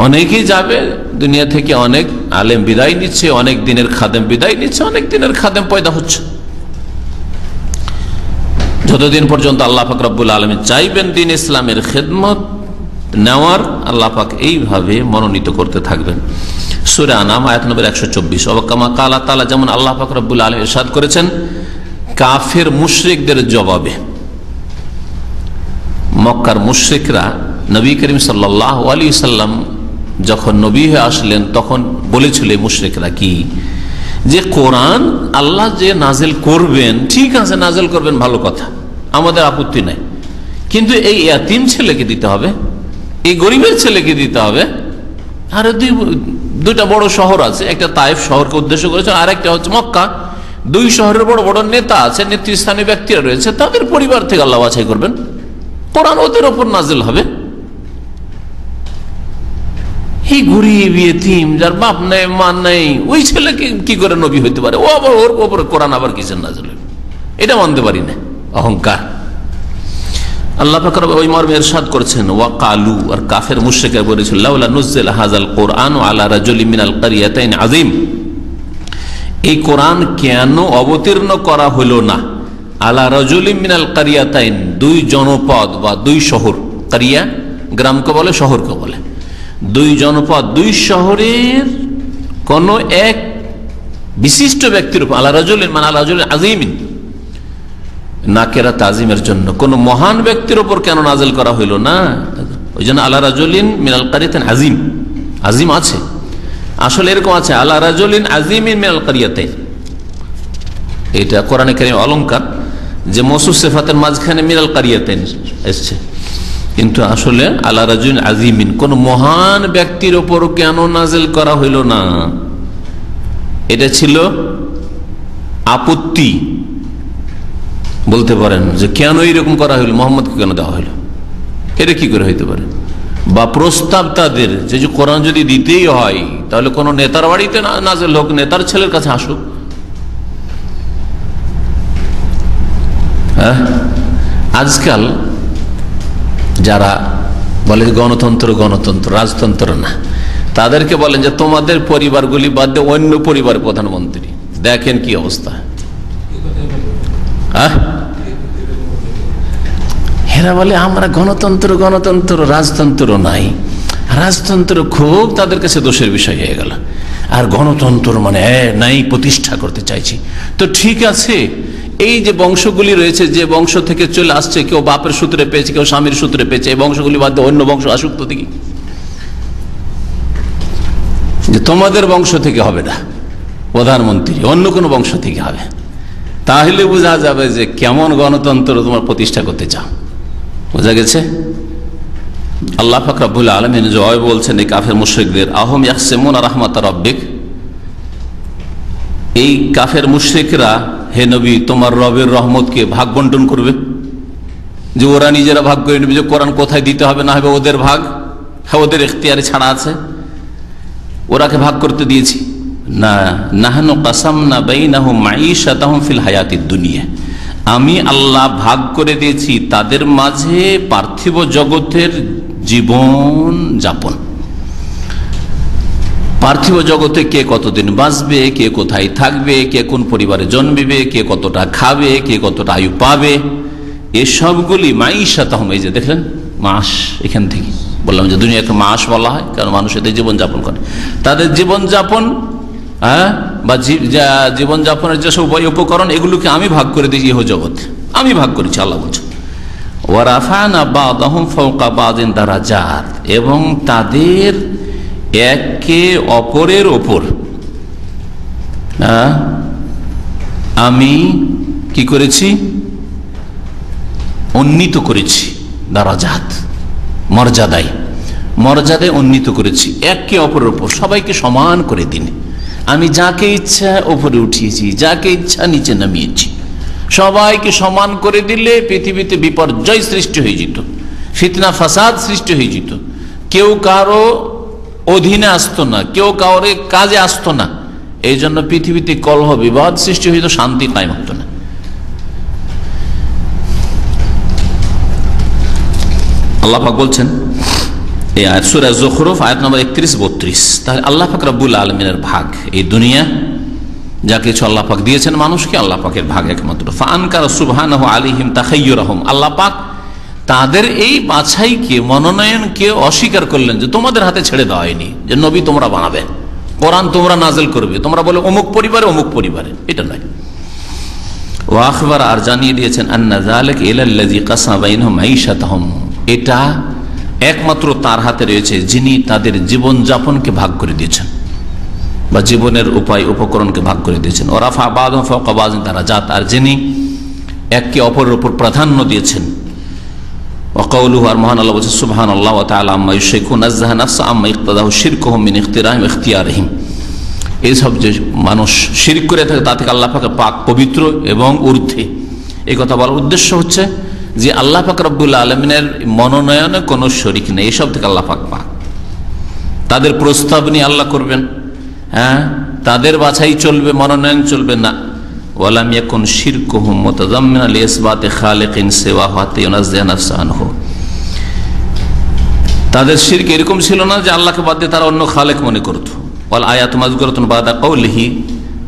অনেকেই যাবে। দুনিয়া থেকে অনেক আলেম বিদায় নিচ্ছে, অনেক দিনের খাদেম বিদায় নিচ্ছে, অনেক দিনের খাদেম পয়দা হচ্ছে। যতদিন পর্যন্ত আল্লাহ পাক রব্বুল আলামিন চাইবেন দ্বীন ইসলামের খেদমত নেওয়ার, আল্লাহ পাক এইভাবে মনোনীত করতে থাকবেন। সূরা আনাম আয়াত নম্বর 124। ওয়াকামা ক্বালা তাআলা, যেমন আল্লাহ পাক রব্বুল আলামিন ইরশাদ করেছেন কাফের মুশরিকদের জবাবে। মক্কার মুশরিকরা নবী করিম সাল্লাল্লাহু আলাইহি সাল্লাম যখন নবী হয়ে আসলেন তখন বলেছিল মুশরিকরা কি, যে কোরআন আল্লাহ যে নাজিল করবেন, ঠিক আছে নাজিল করবেন, ভালো কথা, আমাদের আপত্তি নাই, কিন্তু এই ইয়াতিম ছেলেকে দিতে হবে, এই গরিবের ছেলেকে দিতে হবে। আর দুইটা বড় শহর আছে, একটা তায়েফ শহরকে উদ্দেশ্য করেছে, আর একটা হচ্ছে মক্কা। 2 শহরের বড় বড় নেতা আছে, নেতৃস্থানীয় ব্যক্তিরা রয়েছে, তাদের পরিবার থেকে আল্লাহ বাছাই করবেন, কোরআন ওদের ওপর নাজিল হবে। এই গরিব ইয়েতিম যার বাপ নেই মা নেই, ওই ছেলেকে কি করে নবী হইতে পারে? ও আবার ওর ওপরে কোরআন আবার কিসের নাজিল হবে? এটা মানতে পারি না, অহংকার। আল্লাহ পাক ওই মর্মে ইরশাদ করেছেন, ওয়া কালু, আর কাফের মুশরিকরা বলেছিল, লাউলা নুজিলা হাযাল কুরআন আলা রাজুলিন মিনাল ক্বরিয়াতাইন আযীম, এই কোরআন কেন অবতীর্ণ করা হলো না আলা রাজুলিন মিনাল ক্বরিয়াতাইন, 2 জনপদ বা 2 শহর, ক্বরিয়া গ্রামকে বলে, শহরকে বলে, 2 জনপদ, 2 শহরের কোন এক বিশিষ্ট ব্যক্তির উপর, আলা রাজুলিন মানে আলা রাজুলিন আযীমিন, নাকেরা তাজিমের জন্য, কোন মহান ব্যক্তির উপর কেন নাজিল করা হইল না? ওই জন্য আলা রাজুলিন মিনাল ক্বরিয়াতাইন আযীম, আযীম আছে, আসলে এরকম আছে, আলা রাজুলিন আযীমিন মিনাল ক্বরিয়াতাইন। এটা কোরআনে কারীম অলংকার যে মওসুফ সিফাতের মাঝখানে মিনাল ক্বরিয়াতাইন এসেছে, কিন্তু আসলে আলা রাজুলিন আযীমিন, কোন মহান ব্যক্তির উপর কেন নাজিল করা হইল না, এটা ছিল আপত্তি। বলতে পারেন যে কেন এইরকম করা হইল, মোহাম্মদকে কেন দেওয়া হইল, এটা কি করে হইতে পারে? বা প্রস্তাব তাদের যে কোরআন যদি দিতেই হয় তাহলে কোন নেতার বাড়িতে নাজিল হোক, নেতার ছেলের কাছে আসুক। আজকাল যারা বলে গণতন্ত্র, গণতন্ত্র, রাজতন্ত্র না, তাদেরকে বলেন যে তোমাদের পরিবারগুলি বাদ দিয়ে অন্য পরিবার প্রধানমন্ত্রী, দেখেন কি অবস্থা। এরা বলে আমরা গণতন্ত্র, গণতন্ত্র, রাজতন্ত্র নাই, রাজতন্ত্র খুব তাদের কাছে দোষের বিষয় হয়ে গেল, আর গণতন্ত্র মানে নাই প্রতিষ্ঠা করতে চাইছি। তো ঠিক আছে, এই যে বংশগুলি রয়েছে, যে বংশ থেকে চলে আসছে, কেউ বাপের সূত্রে পেয়েছে, কেউ স্বামীর সূত্রে পেয়েছে, এই বংশগুলি বাদ দিয়ে অন্য বংশ আসুক তো দেখি। যে তোমাদের বংশ থেকে হবে না প্রধানমন্ত্রী, অন্য কোনো বংশ থেকে হবে, তাহলে বোঝা যাবে যে কেমন গণতন্ত্র তোমার প্রতিষ্ঠা করতে চাও। বোঝা গেছে? আল্লাহ পাক রব্বুল আলামিন জয় বলছেন এই কাফের মুশরিকদের, আহম ইয়াকসিমুনা রাহমাত রাব্বিক, এই কাফের মুশরিকরা হে নবী তোমার রবের রহমতকে ভাগ বন্টন করবে। যে ওরা নিজেরা ভাগ করে নেবে যে কোরআন কোথায় দিতে হবে না হবে ওদের ভাগ, হ্যাঁ ওদের এখতিয়ারে ছাড়া আছে, ওরাকে ভাগ করতে দিয়েছি না। নাহনু কাসামনা বাইনাহুম মাঈশাতাহুম ফিল হায়াতিদ দুনিয়া, আমি আল্লাহ ভাগ করে দিয়েছি তাদের মাঝে পার্থিব জগতের জীবন যাপন। পার্থিব জগতে কে কতদিন বাঁচবে, কে কোথায় থাকবে, কে কোন পরিবারে জন্মিবে, কে কতটা খাবে, কে কতটা আয়ু পাবে, এসবগুলি মাঈশাতাহুম, এই যে দেখলেন মাস, এখান থেকে বললাম যে দুনিয়াকে মাস বলা হয় কারণ মানুষ এদের জীবনযাপন করে, তাদের জীবনযাপন বা জীবনযাপনের যেসব উপায় উপকরণ এগুলোকে আমি ভাগ করে দিয়েছি ইহ জগৎ, আমি ভাগ করেছি আল্লাহ বলছেন। ওয়া রাফা'না বা'দাহুম ফাওকা বা'দিন দারাজাত, এবং তাদের একে অপরের ওপর আমি কি করেছি, উন্নীত করেছি, দারাজাত মর্যাদায়, মর্যাদায় উন্নীত করেছি, একে অপরের ওপর সবাইকে সমান করে দিন। আমি যাকে ইচ্ছা ওপরে উঠিয়েছি, যাকে ইচ্ছা নিচে নামিয়েছি, সবাইকে সমান করে দিলে পৃথিবীতে বিপর্যয় সৃষ্টি হয়ে যেত, ফিতনা ফাসাদ সৃষ্টি হয়ে যেত, কেউ কারো অধীনে আসতো না, কেউ কারো কাজে আসতো না, এই জন্য পৃথিবীতে কলহ বিবাদ সৃষ্টি হইত, শান্তি কায়েম হতো না। আল্লাহ পাক বলছেন এই আয়াত সূরা যুখরুফ আয়াত নম্বর 31-32, তাহলে আল্লাহ পাক রব্বুল আলামিনের ভাগ এই দুনিয়া, যা কিছু আল্লাহ পাক দিয়েছেন মানুষকে, আল্লাহ পাকের ভাগ একমাত্র। ফাআনকারা সুবহানাহু আলাইহিম তাখায়্যুরাহুম, আল্লাহ পাক তাদের এই বাছাইকে, মনোনয়নকে অস্বীকার করলেন যে তোমাদের হাতে ছেড়ে দেওয়া হয়নি, যে নবী তোমরা বানাবে, কোরআন তোমরা নাজিল করবে, তোমরা বলে অমুক পরিবারে অমুক পরিবারে, এটা নয়। ওয়া আখবারা, আর জানিয়ে দিয়েছেন আন্না যালিকা ইলাল্লাযী কাসামা বাইনাহুম মাঈশাতাহুম, এটা একমাত্র তার হাতে রয়েছে যিনি তাদের জীবন যাপনকে ভাগ করে দিয়েছেন বা জীবনের উপায় উপকরণকে ভাগ করে দিয়েছেন। ওয়া রাফা বা'দাহুম ফাওকা বা'দিন দারাজাত, আর যিনি একে অপরের উপর প্রাধান্য দিয়েছেন। ওয়া কাউলুহু, আর মহান আল্লাহ বলেছেন সুবহানাল্লাহ ওয়া তাআলা আম্মা ইউশরিকুন, নাযাহা নাফসা আম্মা ইক্তাদাহু শিরকুহুম মিন ইখতিরাহিম ইখতিয়ারিহিম, এইসব যে মানুষ শিরক করে থাকে তা থেকে আল্লাহ পাকের পাক পবিত্র এবং ঊর্ধ্বে। এই কথা বলার উদ্দেশ্য হচ্ছে যে আল্লাহ পাক রব্বুল আলামিনের মনোনয়নে কোনো শরিক নেই, এসব থেকে আল্লাহ পাক পাক। তাদের প্রস্তাব নিয়ে আল্লাহ করবেন, হ্যাঁ তাদের বাছাই চলবে, মনোনয়ন চলবে না। ওয়ালাম ইয়াকুন শিরকুহুম মুতাযাম্মিনান লিইসবাতি খালিকিন সিওয়াহু হাত্তা ইউনাজ্জিহা নাফসাহু আনহু, তাদের শিরক এরকম ছিল না যে আল্লাহকে বাদ দিয়ে তারা অন্য খালেক মনে করত। ওয়াল আয়াতু মাযকুরাতুন বাদা কাউলিহি,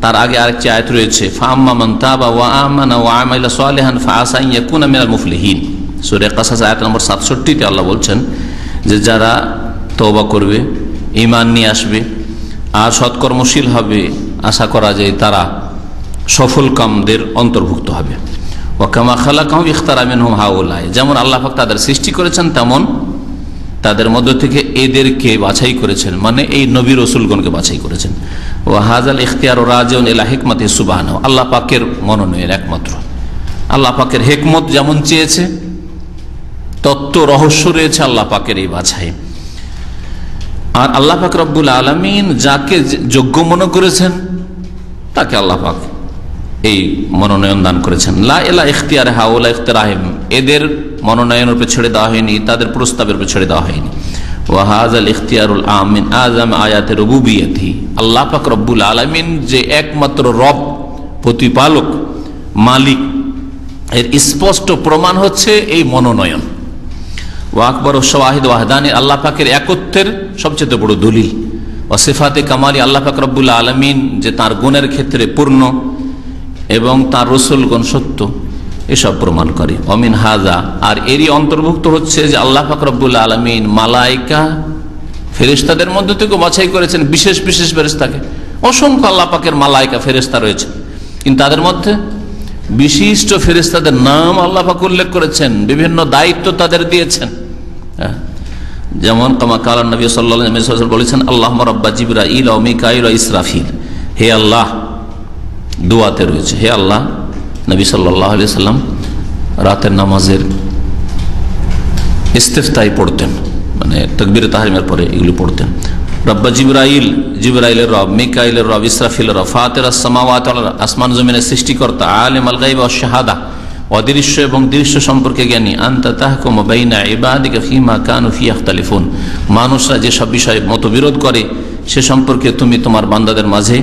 তার আগে আরেকটি আয়াত রয়েছে ফাআম্মা মান তাবা ওয়া আমানা ওয়া আমিলা সালিহান ফাআসা আন ইয়াকুনা মিনাল মুফলিহিন, সূরা কাসাস আয়াত নম্বর 67 তে আল্লাহ বলছেন যে যারা তওবা করবে, ঈমান নিয়ে আসবে আর সৎকর্মশীল হবে, আশা করা যায় তারা সফল কামদের অন্তর্ভুক্ত হবে। ওয়া কামা খালাকাহুম ইখতারা মিনহুম হাউলাই, যেমন আল্লাহ পাক তাদের সৃষ্টি করেছেন তেমন তাদের মধ্য থেকে এদেরকে বাছাই করেছেন, মানে এই নবী রাসূলগণকে বাছাই করেছেন। ওয়া হাযাল ইখতিয়ারু রাজিউন ইলা হিকমাতি সুবহানাহু, আল্লাহ পাকের মনোনয়ন একমাত্র, আল্লাহ পাকের হিকমত যেমন চেয়েছে, তত্ত্ব রহস্য রয়েছে আল্লাহ পাকের এই বাছাই। আর আল্লাহ পাক রব্বুল আলামিন যাকে যোগ্য মনে করেছেন তাকে আল্লাহ পাক এই মনোনয়ন দান করেছেন। লা ইলা ইখতিয়ার হাউলা ইখতিরাহিম, এদের মনোনয়নের উপর ছেড়ে দেওয়া হয়নি, তাদের প্রস্তাবের উপর ছেড়ে দেওয়া হয়নি। ওয়া হাযাল ইখতিয়ারুল আম মিন আযম আয়াতি রুবুবিয়্যতি, আল্লাহ পাক রব্বুল আলামিন যে একমাত্র রব, প্রতিপালক, মালিক, এর স্পষ্ট প্রমাণ হচ্ছে এই মনোনয়ন। ওয়া আকবর শাওয়াহিদ ওয়াহদানি, আল্লাহ পাকের একত্বের সবচেয়ে বড় দলিল। ওয়া সিফাতে কামালি, আল্লাহ পাক রব্বুল আলামিন যে তার গুণের ক্ষেত্রে পূর্ণ এবং তার রাসূলগণ সত্য, এসব প্রমাণ করে। অমিন হাজা, আর এরই অন্তর্ভুক্ত হচ্ছে যে আল্লাহ পাক রব্বুল আলামিন মালায়েকা ফেরেশতাদের মধ্যে থেকে বাছাই করেছেন বিশেষ বিশেষ ফেরেশতাকে। অসংখ্য আল্লাহ পাকের মালায়েকা ফেরেশতা রয়েছে, কিন্তু তাদের মধ্যে বিশিষ্ট ফেরেশতাদের নাম আল্লাহ পাক উল্লেখ করেছেন, বিভিন্ন দায়িত্ব তাদের দিয়েছেন। যেমন কামা কালা নবী সাল্লাল্লাহু আলাইহি ওয়াসাল্লাম বলেছেন আল্লাহুম্মা রাব্বা জিবরাইল ওয়া মিকাঈল ওয়া ইসরাফিল, হে আল্লাহ, দোয়াতে রয়েছে হে আল্লাহ। নবী সাল্লাল্লাহু আলাইহি ওয়াসাল্লাম রাতের নামাজের ইস্তিফতাই পড়তেন, মানে তাকবীরে তাহরিমের পরে এগুলো পড়তেন। রব্বা জিবরাইল, জিবরাইলের রব, মিকাইলের রব, ইসরাফিলের রব, ফাতিরাস সামাওয়াতি ওয়াল আরদ, আসমান জমিনের সৃষ্টিকর্তা, আলিমুল গায়ব ওয়াশ শাহাদা, অদৃশ্য এবং দৃশ্য সম্পর্কে জ্ঞানী। আনতা তাহকুম বাইনা ইবাদিকা ফীমা কানু ফীহি ইখতালিফুন, মানুষরা যে সব বিষয়ে মতবিরোধ করে সে সম্পর্কে তুমি তোমার বান্দাদের মাঝে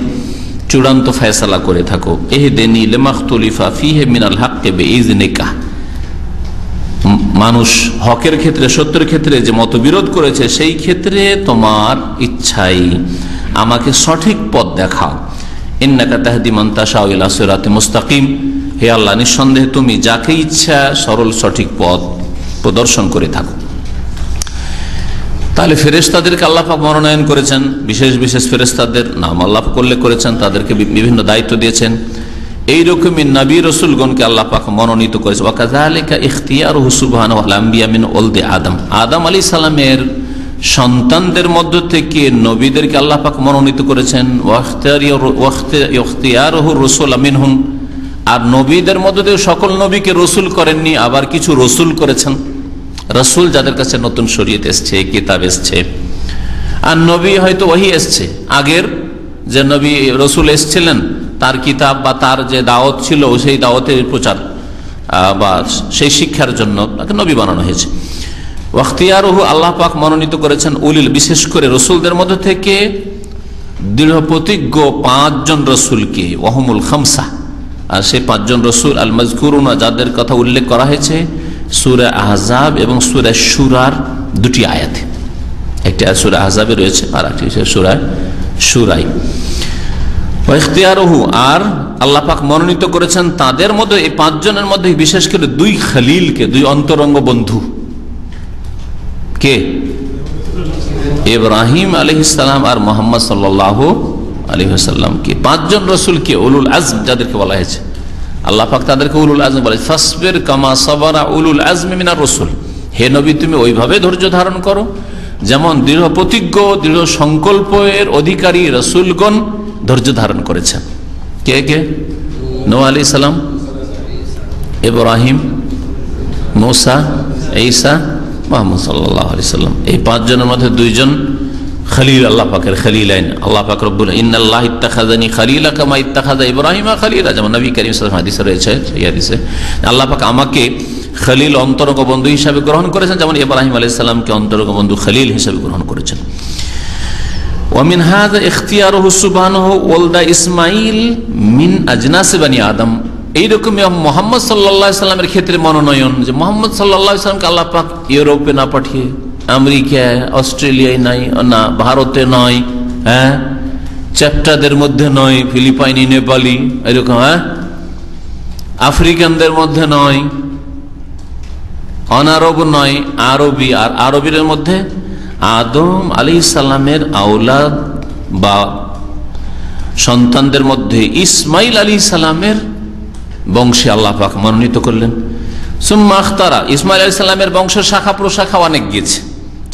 চূড়ান্ত ফয়সালা করে থাকো। ইহদিনী লিমাখতুলিফা ফীহি মিনাল হাক্কি বিইজনিকা, মানুষ হকের ক্ষেত্রে সত্যের ক্ষেত্রে যে মতবিরোধ করেছে সেই ক্ষেত্রে তোমার ইচ্ছাই আমাকে সঠিক পথ দেখাও। ইন্নাকা তাহদি মান তাশাউ ইলা সিরাতিন মুস্তাকিম, হে আল্লাহ নিঃসন্দেহে তুমি যাকে ইচ্ছা সরল সঠিক পথ প্রদর্শন করে থাকো। তাহলে ফেরেশতাদেরকে আল্লাহ পাক মনোনয়ন করেছেন, বিশেষ বিশেষ ফেরেশতাদের নাম আল্লাহ করলে করেছেন, তাদেরকে বিভিন্ন দায়িত্ব দিয়েছেন। এইরকমই নবী রসুলগণকে আল্লাহ পাক মনোনীত করেছে। ওয়াকাযালিকা ইখতিয়ারুহু সুবহানাহু আল আম্বিয়া মিন ওলদে আদম, আদম আলাইহিস সালামের সন্তানদের মধ্য থেকে নবীদেরকে আল্লাহ পাক মনোনীত করেছেন। ওয়াখতিয়ারুহু রাসূলা মিনহুম, আর নবীদের মধ্যে থেকে সকল নবীকে রসুল করেননি, আবার কিছু রসুল করেছেন। রসুল যাদের কাছে নতুন শরীয়ত এসছে, কিতাব এসছে, আর নবী হয়তো ওহী এসছে, আগের যে নবী রসুল এসছিলেন তার কিতাব বা তার যে দাওয়াত ছিল সেই দাওয়াতের প্রচার বা সেই শিক্ষার জন্য তাকে নবী বানানো হয়েছে। ওয়াখতিয়ারুহু, আল্লাহ পাক মনোনীত করেছেন উলিল, বিশেষ করে রসুলদের মধ্যে থেকে দৃঢ় প্রতিজ্ঞ 5 জন রসুলকে, ওয়াহুমুল খামসা, আর সেই 5 জন রসুল আল মাজকুরুনা, যাদের কথা উল্লেখ করা হয়েছে সূরা আহজাব এবং সূরা শুরার 2টি আয়াতে। একটি সূরা আহজাবে রয়েছে আর একটি সূরা শুরায়। ইখতিয়ারুহু, আর আল্লাহ পাক মনোনীত করেছেন তাদের মধ্যে, এই 5 জনের মধ্যে বিশেষ করে 2 খলিলকে, 2 অন্তরঙ্গ বন্ধু। কে? ইব্রাহিম আলাইহিস সালাম আর মুহাম্মদ সাল্লাল্লাহু আলাইহি ওয়াসাল্লাম কে। 5 জন রাসূলকে উলুল আজম যাদেরকে বলা হয়েছে, আল্লাহ পাক তাদেরকে উলুল আজম বলে। ফাসবির কামা সাবারা উলুল আজমি মিনার রাসূল, হে নবী তুমি ওইভাবে ধৈর্য ধারণ করো যেমন দৃঢ় প্রতিজ্ঞ দৃঢ় সংকল্পের অধিকারী রাসূলগণ ধৈর্য ধারণ করেছেন। কে কে? নূহ আলাইহিস সালাম, ইব্রাহিম, মূসা, ঈসা, মুহাম্মদ সাল্লাল্লাহু আলাইহি সাল্লাম। এই 5 জনের মধ্যে 2 জন খলিল, আল্লাহ পাকের খলিলাইন। আল্লাহ পাক রব্বুল ইন্নাল্লাহ ইত্তাখাযানি খলিলা কামা ইত্তাখাযা ইব্রাহিমা খলিলা, যেমন নবী করিম সাল্লাল্লাহু আলাইহি ওয়াসাল্লাম হাদিসে রয়েছে, এই হাদিসে আল্লাহ পাক আমাকে খলিল অন্তরঙ্গ বন্ধু হিসাবে গ্রহণ করেছেন, যেমন ইব্রাহিম আলাইহিস সালামকে অন্তরঙ্গ বন্ধু খলিল হিসাবে গ্রহণ করেছেন। ওয়া মিন হাযা ইখতিয়ারুহু সুবহানাহু ওয়ালদা ইসমাঈল মিন আজনাস বানি আদম, এইরকমই মুহাম্মদ সাল্লাল্লাহু আলাইহি সাল্লামের ক্ষেত্রে মনোনয়ন, যে মুহাম্মদ সাল্লাল্লাহু আলাইহি সাল্লামকে আল্লাহ পাক ইউরোপে না পাঠিয়ে, আমেরিকায়, অস্ট্রেলিয়ায় নাই, না ভারতে নয়, হ্যাঁ চ্যাপ্টারদের মধ্যে নয়, ফিলিপাইনি, নেপালি, এরকম, হ্যাঁ আফ্রিকানদের মধ্যে নয়, অনারব নয়, আরবি, আর আরবির মধ্যে আদম আলাইহিস সালামের আওলাদ বা সন্তানদের মধ্যে ইসমাইল আলাইহিস সালামের বংশে আল্লাহ পাক মনোনীত করলেন। সুম্মা আখতারা, ইসমাইল আলাইহিস সালামের বংশ শাখা প্রশাখা অনেক গিয়েছে।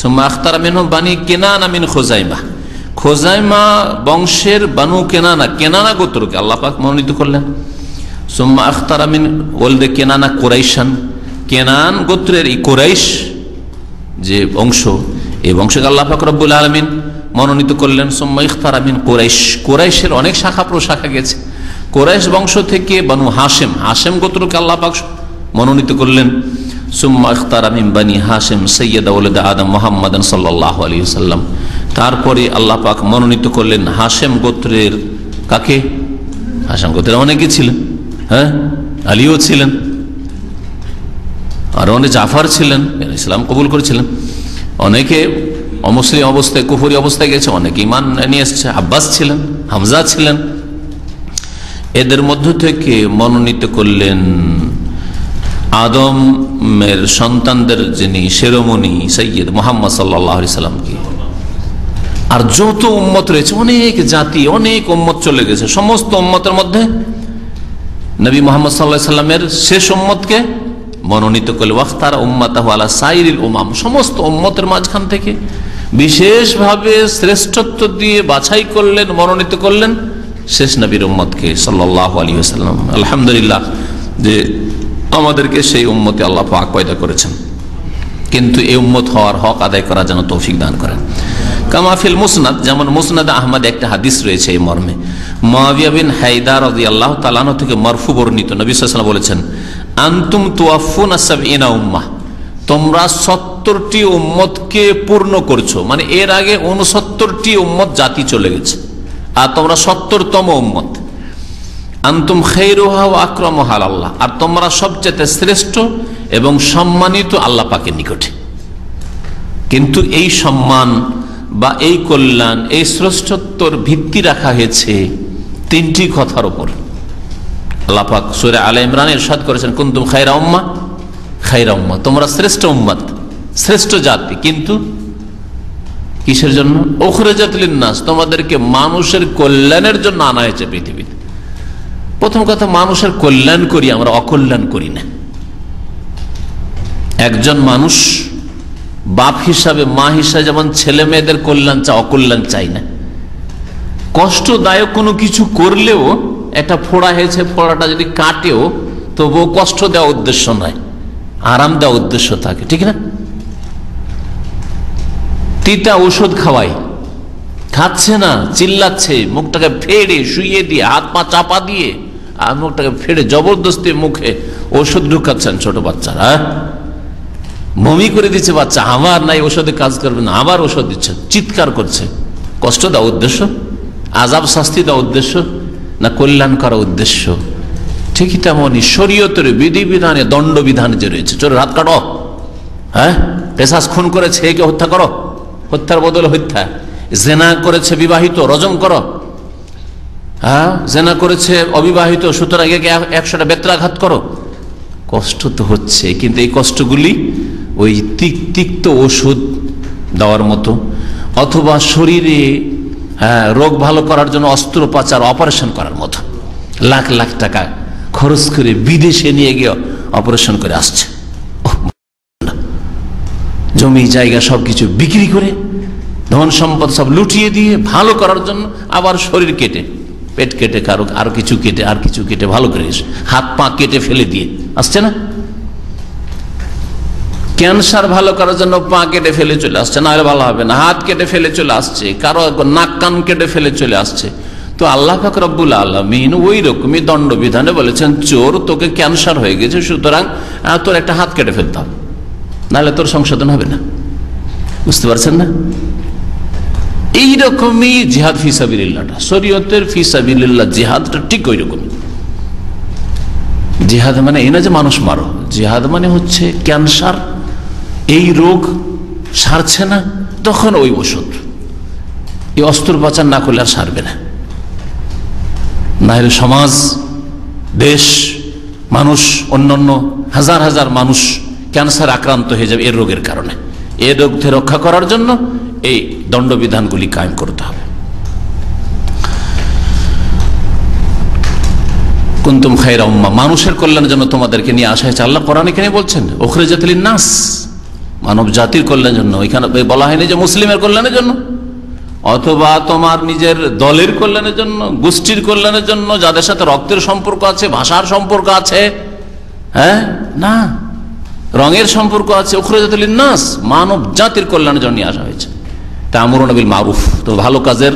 সুম্মা আখতারা মিনহুম বানি কেনানা মিন খুজাইমা, খুজাইমা বংশের বানু কেনানা, কেনানা গোত্রকে আল্লাহ পাক মনোনীত করলেন। সুম্মা আখতারা মিন ওয়ালদে কেনানা কুরাইশান, কেনান গোত্রের এই কুরাইশ যে বংশ, এই বংশকে আল্লাহ পাক রব্বুল আলামিন মনোনীত করলেন। সুম্মা ইখতারা মিন কুরাইশ, কুরাইশের অনেক শাখা প্রশাখা গেছে। কুরাইশ বংশ থেকে বানু হাশেম, হাশেম গোত্রকে আল্লাহ পাক মনোনীত করলেন। সুম্মা ইখতারা মিন বানি হাশেম সাইয়্যিদা ওয়ালাদ আদম মুহাম্মাদান সাল্লাল্লাহু আলাইহি ওয়াসাল্লাম, তারপরে আল্লাহ পাক মনোনীত করলেন হাশেম গোত্রের, কাকে? হাশেম গোত্রের অনেকে ছিলেন, হ্যাঁ আলীও ছিলেন, আর অনেক জাফর ছিলেন, ইসলাম কবুল করেছিলেন। অনেকে অমুসলিম অবস্থায়, কুফরি অবস্থায় গেছে, অনেকে ঈমান নিয়ে এসেছে। আব্বাস ছিলেন, হামজা ছিলেন। এদের মধ্য থেকে মনোনীত করলেন আদমের সন্তানদের যিনি শিরোমণি সৈয়দ মুহাম্মদ সাল্লাল্লাহু আলাইহি সাল্লামকে। আর যত উম্মত রয়েছে, অনেক জাতি, অনেক উম্মত চলে গেছে, সমস্ত উম্মতের মধ্যে নবী মুহাম্মদ সাল্লাল্লাহু আলাইহি সাল্লামের শেষ উম্মতকে মনোনীত করলেন। ওয়াখতারা উম্মাতাহু আলা সাইরিল উমাম, সমস্ত উম্মতের মাঝখান থেকে বিশেষভাবে শ্রেষ্ঠত্ব দিয়ে বাছাই করলেন, মনোনীত করলেন শেষ নবীর উম্মতকে সাল্লাল্লাহু আলাইহি ওয়াসাল্লাম। আলহামদুলিল্লাহ যে আমাদেরকে সেই উম্মতে আল্লাহ পাক পয়দা করেছেন, কিন্তু এই উম্মত হওয়ার হক আদায় করার জন্য তৌফিক দান করেন। কামাফিল মুসনাদ, যেমন মুসনাদ আহমদ একটা হাদিস রয়েছে এই মর্মে, মুআবিয়া বিন হায়দা রাদিয়াল্লাহু তাআলা আনহু থেকে মারফু বর্ণিত, নবী সাল্লাল্লাহু আলাইহি ওয়াসাল্লাম বলেছেন, আনতুম তুয়াফুনা সাবঈনা উম্মাহ, তোমরা 70টি উম্মতকে পূর্ণ করছো, মানে এর আগে 69টি উম্মত জাতি চলে গেছে, আর তোমরা 70তম উম্মত। আনতুম খায়রুহা ওয়া আকরামুহা আলাল্লাহ, আর তোমরা সবচেয়ে শ্রেষ্ঠ এবং সম্মানিত আল্লাহ পাকের নিকটে। কিন্তু এই সম্মান বা এই কল্যাণ, এই শ্রেষ্ঠত্বর ভিত্তি রাখা হয়েছে 3টি কথার উপর। আল্লাহ পাক সূরা আলে ইমরানে ইরশাদ করেছেন, কুনতুম খায়রা উম্মাহ, খায়রা উম্মাহ, তোমরা শ্রেষ্ঠ উম্মত, শ্রেষ্ঠ জাতি। কিন্তু কিসের জন্য? উখরিজাত লিন-নাস, তোমাদেরকে মানুষের কল্যাণের জন্য আনা হয়েছে পৃথিবীতে। প্রথম কথা, মানুষের কল্যাণ করি আমরা, অকল্যাণ করি না। একজন মানুষ বাপ হিসাবে, মা হিসাবে যেমন ছেলে মেয়েদের কল্যাণ চায়, অকল্যাণ চাই না। কষ্টদায়ক কোনো কিছু করলেও, একটা ফোড়া হয়েছে, ফোড়াটা যদি কাটেও তবুও কষ্ট দেওয়া উদ্দেশ্য নয়, আরাম দেওয়া উদ্দেশ্য থাকে, ঠিক না? তিতা ওষুধ খাওয়াই, খাচ্ছে না, চিল্লাচ্ছে, মুখটাকে ফেড়ে শুইয়ে দিয়ে, হাত পা চাপা দিয়ে আর মুখটাকে ফেড়ে জবরদস্তি মুখে ওষুধ ঢুকাচ্ছেন ছোট বাচ্চারা, বমি করে দিচ্ছে বাচ্চা, আবার নাই ওষুধে কাজ করবে না, আবার ওষুধ দিচ্ছেন, চিৎকার করছে। কষ্ট দেওয়া উদ্দেশ্য, আযাব শাস্তি দেওয়া উদ্দেশ্য, না কল্যাণ করা উদ্দেশ্য? ঠিকই তেমনই শরীয়তের বিধিবিধানে, দণ্ডবিধানে যে রয়েছে, চোরের হাত কাটো, হ্যাঁ, পেশাস খুন করেছে একে হত্যা করো, হত্যার বদলে হত্যা, জেনা করেছে বিবাহিত, রজম করো, হ্যাঁ, জেনা করেছে অবিবাহিত, সুতরাং একে 100টা বেত্রাঘাত করো। কষ্ট তো হচ্ছে, কিন্তু এই কষ্টগুলি ওই তিক্ত ওষুধ দেওয়ার মতো, অথবা শরীরে রোগ ভালো করার জন্য অস্ত্রোপচার, অপারেশন করার মতো, লাখ লাখ টাকা খরচ করে বিদেশে নিয়ে গিয়ে অপারেশন করে আসছে, জমি জায়গা সবকিছু বিক্রি করে, ধন সম্পদ সব লুটিয়ে দিয়ে ভালো করার জন্য, আবার শরীর কেটে, পেট কেটে, কারো আর কিছু কেটে, আর কিছু কেটে ভালো করে, হাত পা কেটে ফেলে দিয়ে আসছে না? ক্যান্সার ভালো করার জন্য পা কেটে ফেলে চলে আসছে, না হলে ভালো হবে না, হাত কেটে ফেলে চলে আসছে, কারো নাক কান কেটে ফেলে চলে আসছে। তো আল্লাহ পাক রব্বুল আলামিন ওই রকমই দণ্ডবিধানে বলেছেন, চোর, তোকে ক্যান্সার হয়ে গেছে, সুতরাং তোর একটা হাত কেটে ফেলতে হবে, নাহলে তোর সংশোধন হবে না। বুঝতে পারছেন না? এইরকমই জিহাদ ফি সাবিলিল্লাহটা, শরীয়তের ফি সাবিলিল্লাহ জিহাদটা ঠিক ওই রকমই। জিহাদ মানে এই না যে মানুষ মারো, জিহাদ মানে হচ্ছে ক্যান্সার, এই রোগ সারছে না, তখন ওই ওষুধ, এই অস্ত্রোপচার না করলে আর সারবে না, না হলে সমাজ, দেশ, মানুষ, অন্যান্য হাজার হাজার মানুষ ক্যান্সার আক্রান্ত হয়ে যাবে এর রোগের কারণে। এই রোগ থেকে রক্ষা করার জন্য এই দণ্ডবিধানগুলি কায়েম করতে হবে। কুনতুম খায়রা উম্মাহ, মানুষের কল্যাণের জন্য তোমাদেরকে নিয়ে আসা হয়েছে। আল্লাহ কোরআনে কেন বলছেন উখরিজাত লিন-নাস, মানব জাতির কল্যাণের জন্য। এখানে বলা হয়নি যে মুসলিমের কল্যাণের জন্য, অথবা তোমার নিজের দলের কল্যাণের জন্য, গোষ্ঠীর কল্যাণের জন্য, যাদের সাথে রক্তের সম্পর্ক আছে, ভাষার সম্পর্ক আছে, হ্যাঁ, না, রঙের সম্পর্ক আছে। উখরিজাত লিন-নাস, মানব জাতির কল্যাণের জন্য নিয়ে আসা হয়েছে। তা'মুরুনা বিল মারুফ, তো ভালো কাজের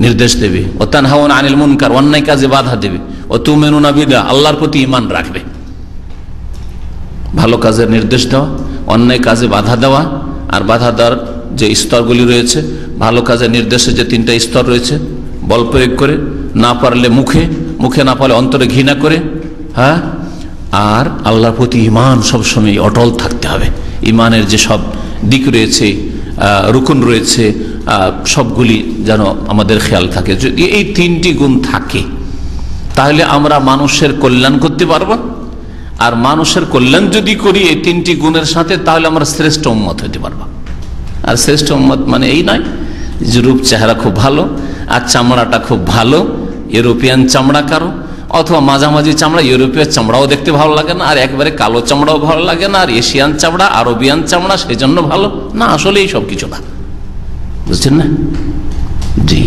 নির্দেশ দেবে, ও তানহাউনা আনিল মুনকার, অন্যায় কাজে বাধা দেবে, ও তু'মিনুনা বিল্লাহ, আল্লাহর প্রতি ঈমান রাখবে। ভালো কাজের নির্দেশ দেওয়া, অন্যায় কাজে বাধা দেওয়া, আর বাধা দেওয়ার যে স্তরগুলি রয়েছে, ভালো কাজের নির্দেশে যে 3টা স্তর রয়েছে, বল প্রয়োগ করে, না পারলে মুখে, মুখে না পারলে অন্তরে ঘৃণা করে, হ্যাঁ, আর আল্লাহর প্রতি ঈমান সবসময় অটল থাকতে হবে। ঈমানের যে সব দিক রয়েছে, রুকুন রয়েছে, সবগুলি যেন আমাদের খেয়াল থাকে। যদি এই 3টি গুণ থাকে, তাহলে আমরা মানুষের কল্যাণ করতে পারবো। আর মানুষের কল্যাণ যদি করি এই 3টি গুণের সাথে, তাহলে আমরা শ্রেষ্ঠ উম্মত হতে পারবো। আর শ্রেষ্ঠ উম্মত মানে এই নয় যে রূপ চেহারা খুব ভালো আর চামড়াটা খুব ভালো, ইউরোপিয়ান চামড়া কারো, অথবা মাঝামাঝি চামড়া, ইউরোপীয় চামড়াও দেখতে ভালো লাগে না, আর একবারে কালো চামড়াও ভালো লাগে না, আর এশিয়ান চামড়া, আরবিয়ান চামড়া সেই জন্য ভালো না, আসলে এই সব কিছু না। বুঝছেন না? জি,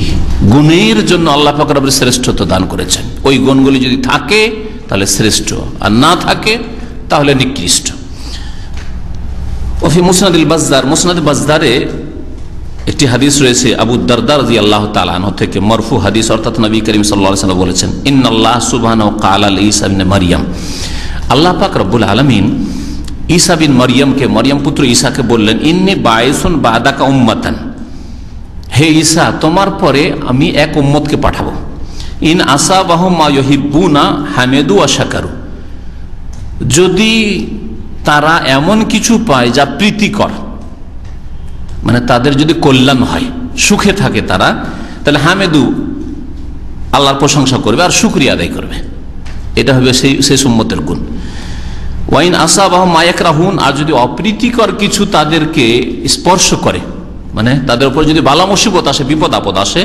গুণের জন্য আল্লাহ পাক রব্বুল শ্রেষ্ঠত্ব দান করেছেন। ওই গুণগুলি যদি থাকে তাহলে শ্রেষ্ঠ, আর না থাকে তাহলে নিকৃষ্ট। ওফি মুসনাদুল বাজ্জার, মুসনাদ বাজ্জারে একটি হাদিস রয়েছে আবু দারদা রাদিয়াল্লাহু তাআলা আনহু থেকে, মারফু হাদিস, অর্থাৎ নবী করিম সাল্লাল্লাহু আলাইহি ওয়াসাল্লাম বলেছেন, ইন্নাল্লাহ সুবহানাহু ক্বালা লিঈসা ইবনে মারইয়াম, আল্লাহ পাক রব্বুল আলামিন ঈসা বিন মরিয়মকে, মরিয়ম পুত্র ঈসাকে বললেন, ইন্নী বায়সুন বাদাকা উম্মাতান, হে ঈসা তোমার পরে আমি এক উম্মতকে পাঠাবো, ইন আসাবাহুম মা ইউহিব্বুনা হামিদু ওয়া শাকারু, যদি তারা এমন কিছু পায় যা প্রীতিকর, মানে তাদের যদি কল্যাণ হয়, সুখে থাকে তারা, তাহলে হামেদু আল্লাহর প্রশংসা করবে আর শুকরিয়া আদায় করবে। এটা হবে সেই উম্মতের গুণ। ওয়াইন আসাবাহুম মা ইয়াকরাহুন, আর যদি অপ্রীতিকর কিছু তাদেরকে স্পর্শ করে, মানে তাদের উপর যদি বালা মুসিবত আসে, বিপদ আপদ আসে,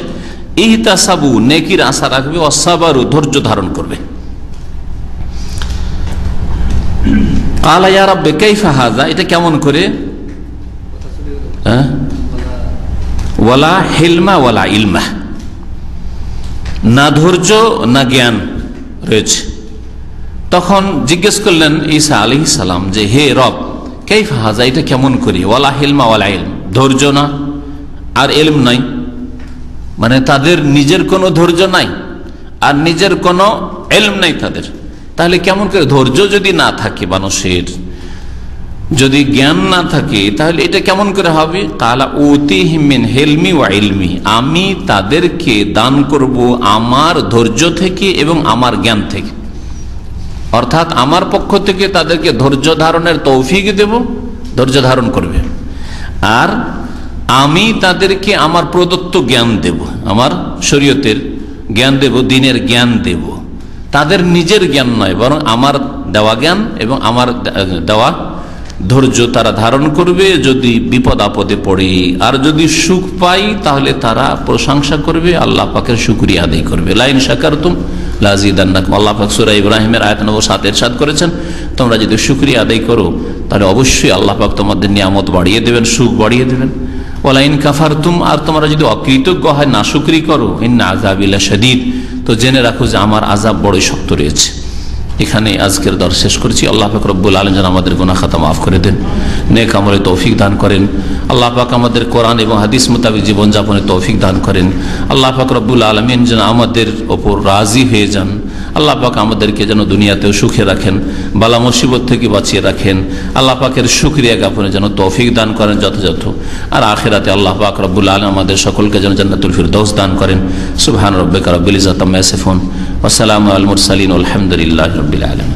ইহতাসাবু নেকির আশা রাখবে, অসাবারু ধৈর্য ধারণ করবে। ক্বালা ইয়া রাব্বি কাইফা হাযা, এটা কেমন করে? ওয়ালা হিলমা ওয়ালা ইলমা, না ধৈর্য না জ্ঞান রয়েছে। তখন জিজ্ঞেস করলেন ঈসা আলাইহিস সালাম যে, হে রব, কাইফা হাযা, এটা কেমন করে? ওয়ালা হিলমা ওয়ালা ইলম, ধৈর্য না আর ইলম নাই, মানে তাদের নিজের কোনো ধৈর্য নাই আর নিজের কোনো ইলম নাই তাদের, তাহলে কেমন করে? ধৈর্য যদি না থাকে মানুষের, যদি জ্ঞান না থাকে, তাহলে এটা কেমন করে হবে? কালা উতিহিম মিন হিলমি ওয়া ইলমি, আমি তাদেরকে দান করব আমার ধৈর্য থেকে এবং আমার জ্ঞান থেকে, অর্থাৎ আমার পক্ষ থেকে তাদেরকে ধৈর্য ধারণের তৌফিক দেব, ধৈর্য ধারণ করবে, আর আমি তাদেরকে আমার প্রদত্ত জ্ঞান দেব, আমার শরীয়তের জ্ঞান দেব, দ্বীনের জ্ঞান দেব, তাদের নিজের জ্ঞান নয়, বরং আমার দেওয়া জ্ঞান এবং আমার দেওয়া ধৈর্য তারা ধারণ করবে যদি বিপদ আপদে পড়ে, আর যদি সুখ পাই তাহলে তারা প্রশংসা করবে, আল্লাহ পাকের শুকরিয়া আদায় করবে। লাইন শাকারতুম লাযিদান্নাকুম, আল্লাহ পাক সূরা ইব্রাহিমের আয়াত নম্বর 7 ইরশাদ করেছেন, তোমরা যদি শুকরিয়া আদায় করো তাহলে অবশ্যই আল্লাহ পাক তোমাদের নিয়ামত বাড়িয়ে দেবেন, সুখ বাড়িয়ে দেবেন। ওয়ালাইন কাফারতুম, আর তোমরা যদি অকৃতজ্ঞ হয়, নাশুকরি করো, ইন্না আযাবি লাশাদীদ, তো জেনে রাখো যে আমার আযাব বড়ই শক্ত রয়েছে। এখানে আজকের দর শেষ করছি। আল্লাহ পাক রব্বুল আলামিন যেন আমাদের গুনাহ খাতা মাফ করে দেন, নেক আমলে তৌফিক দান করেন। আল্লাহ পাক আমাদের কোরআন এবং হাদিস মোতাবেক জীবনযাপনে তৌফিক দান করেন। আল্লাহ পাক রব্বুল আলামিন যেন আমাদের ওপর রাজি হয়ে যান। আল্লাহ পাক আমাদেরকে যেন দুনিয়াতেও সুখে রাখেন, বালা মুসিবত থেকে বাঁচিয়ে রাখেন। আল্লাহ পাকের শুকরিয়া জ্ঞাপনে যেন তৌফিক দান করেন যথাযথ, আর আখিরাতে আল্লাহ পাক রব্বুল আলামিন আমাদের সকলকে যেন জান্নাতুল ফিরদাউস দান করেন। সুবহান রাব্বিকা রাব্বিল ইজ্জাতি আম্মা ইয়াসিফুন ওয়া সালামুন আলাল মুরসালিন ওয়া আলহামদুলিল্লাহি রাব্বিল আলামিন।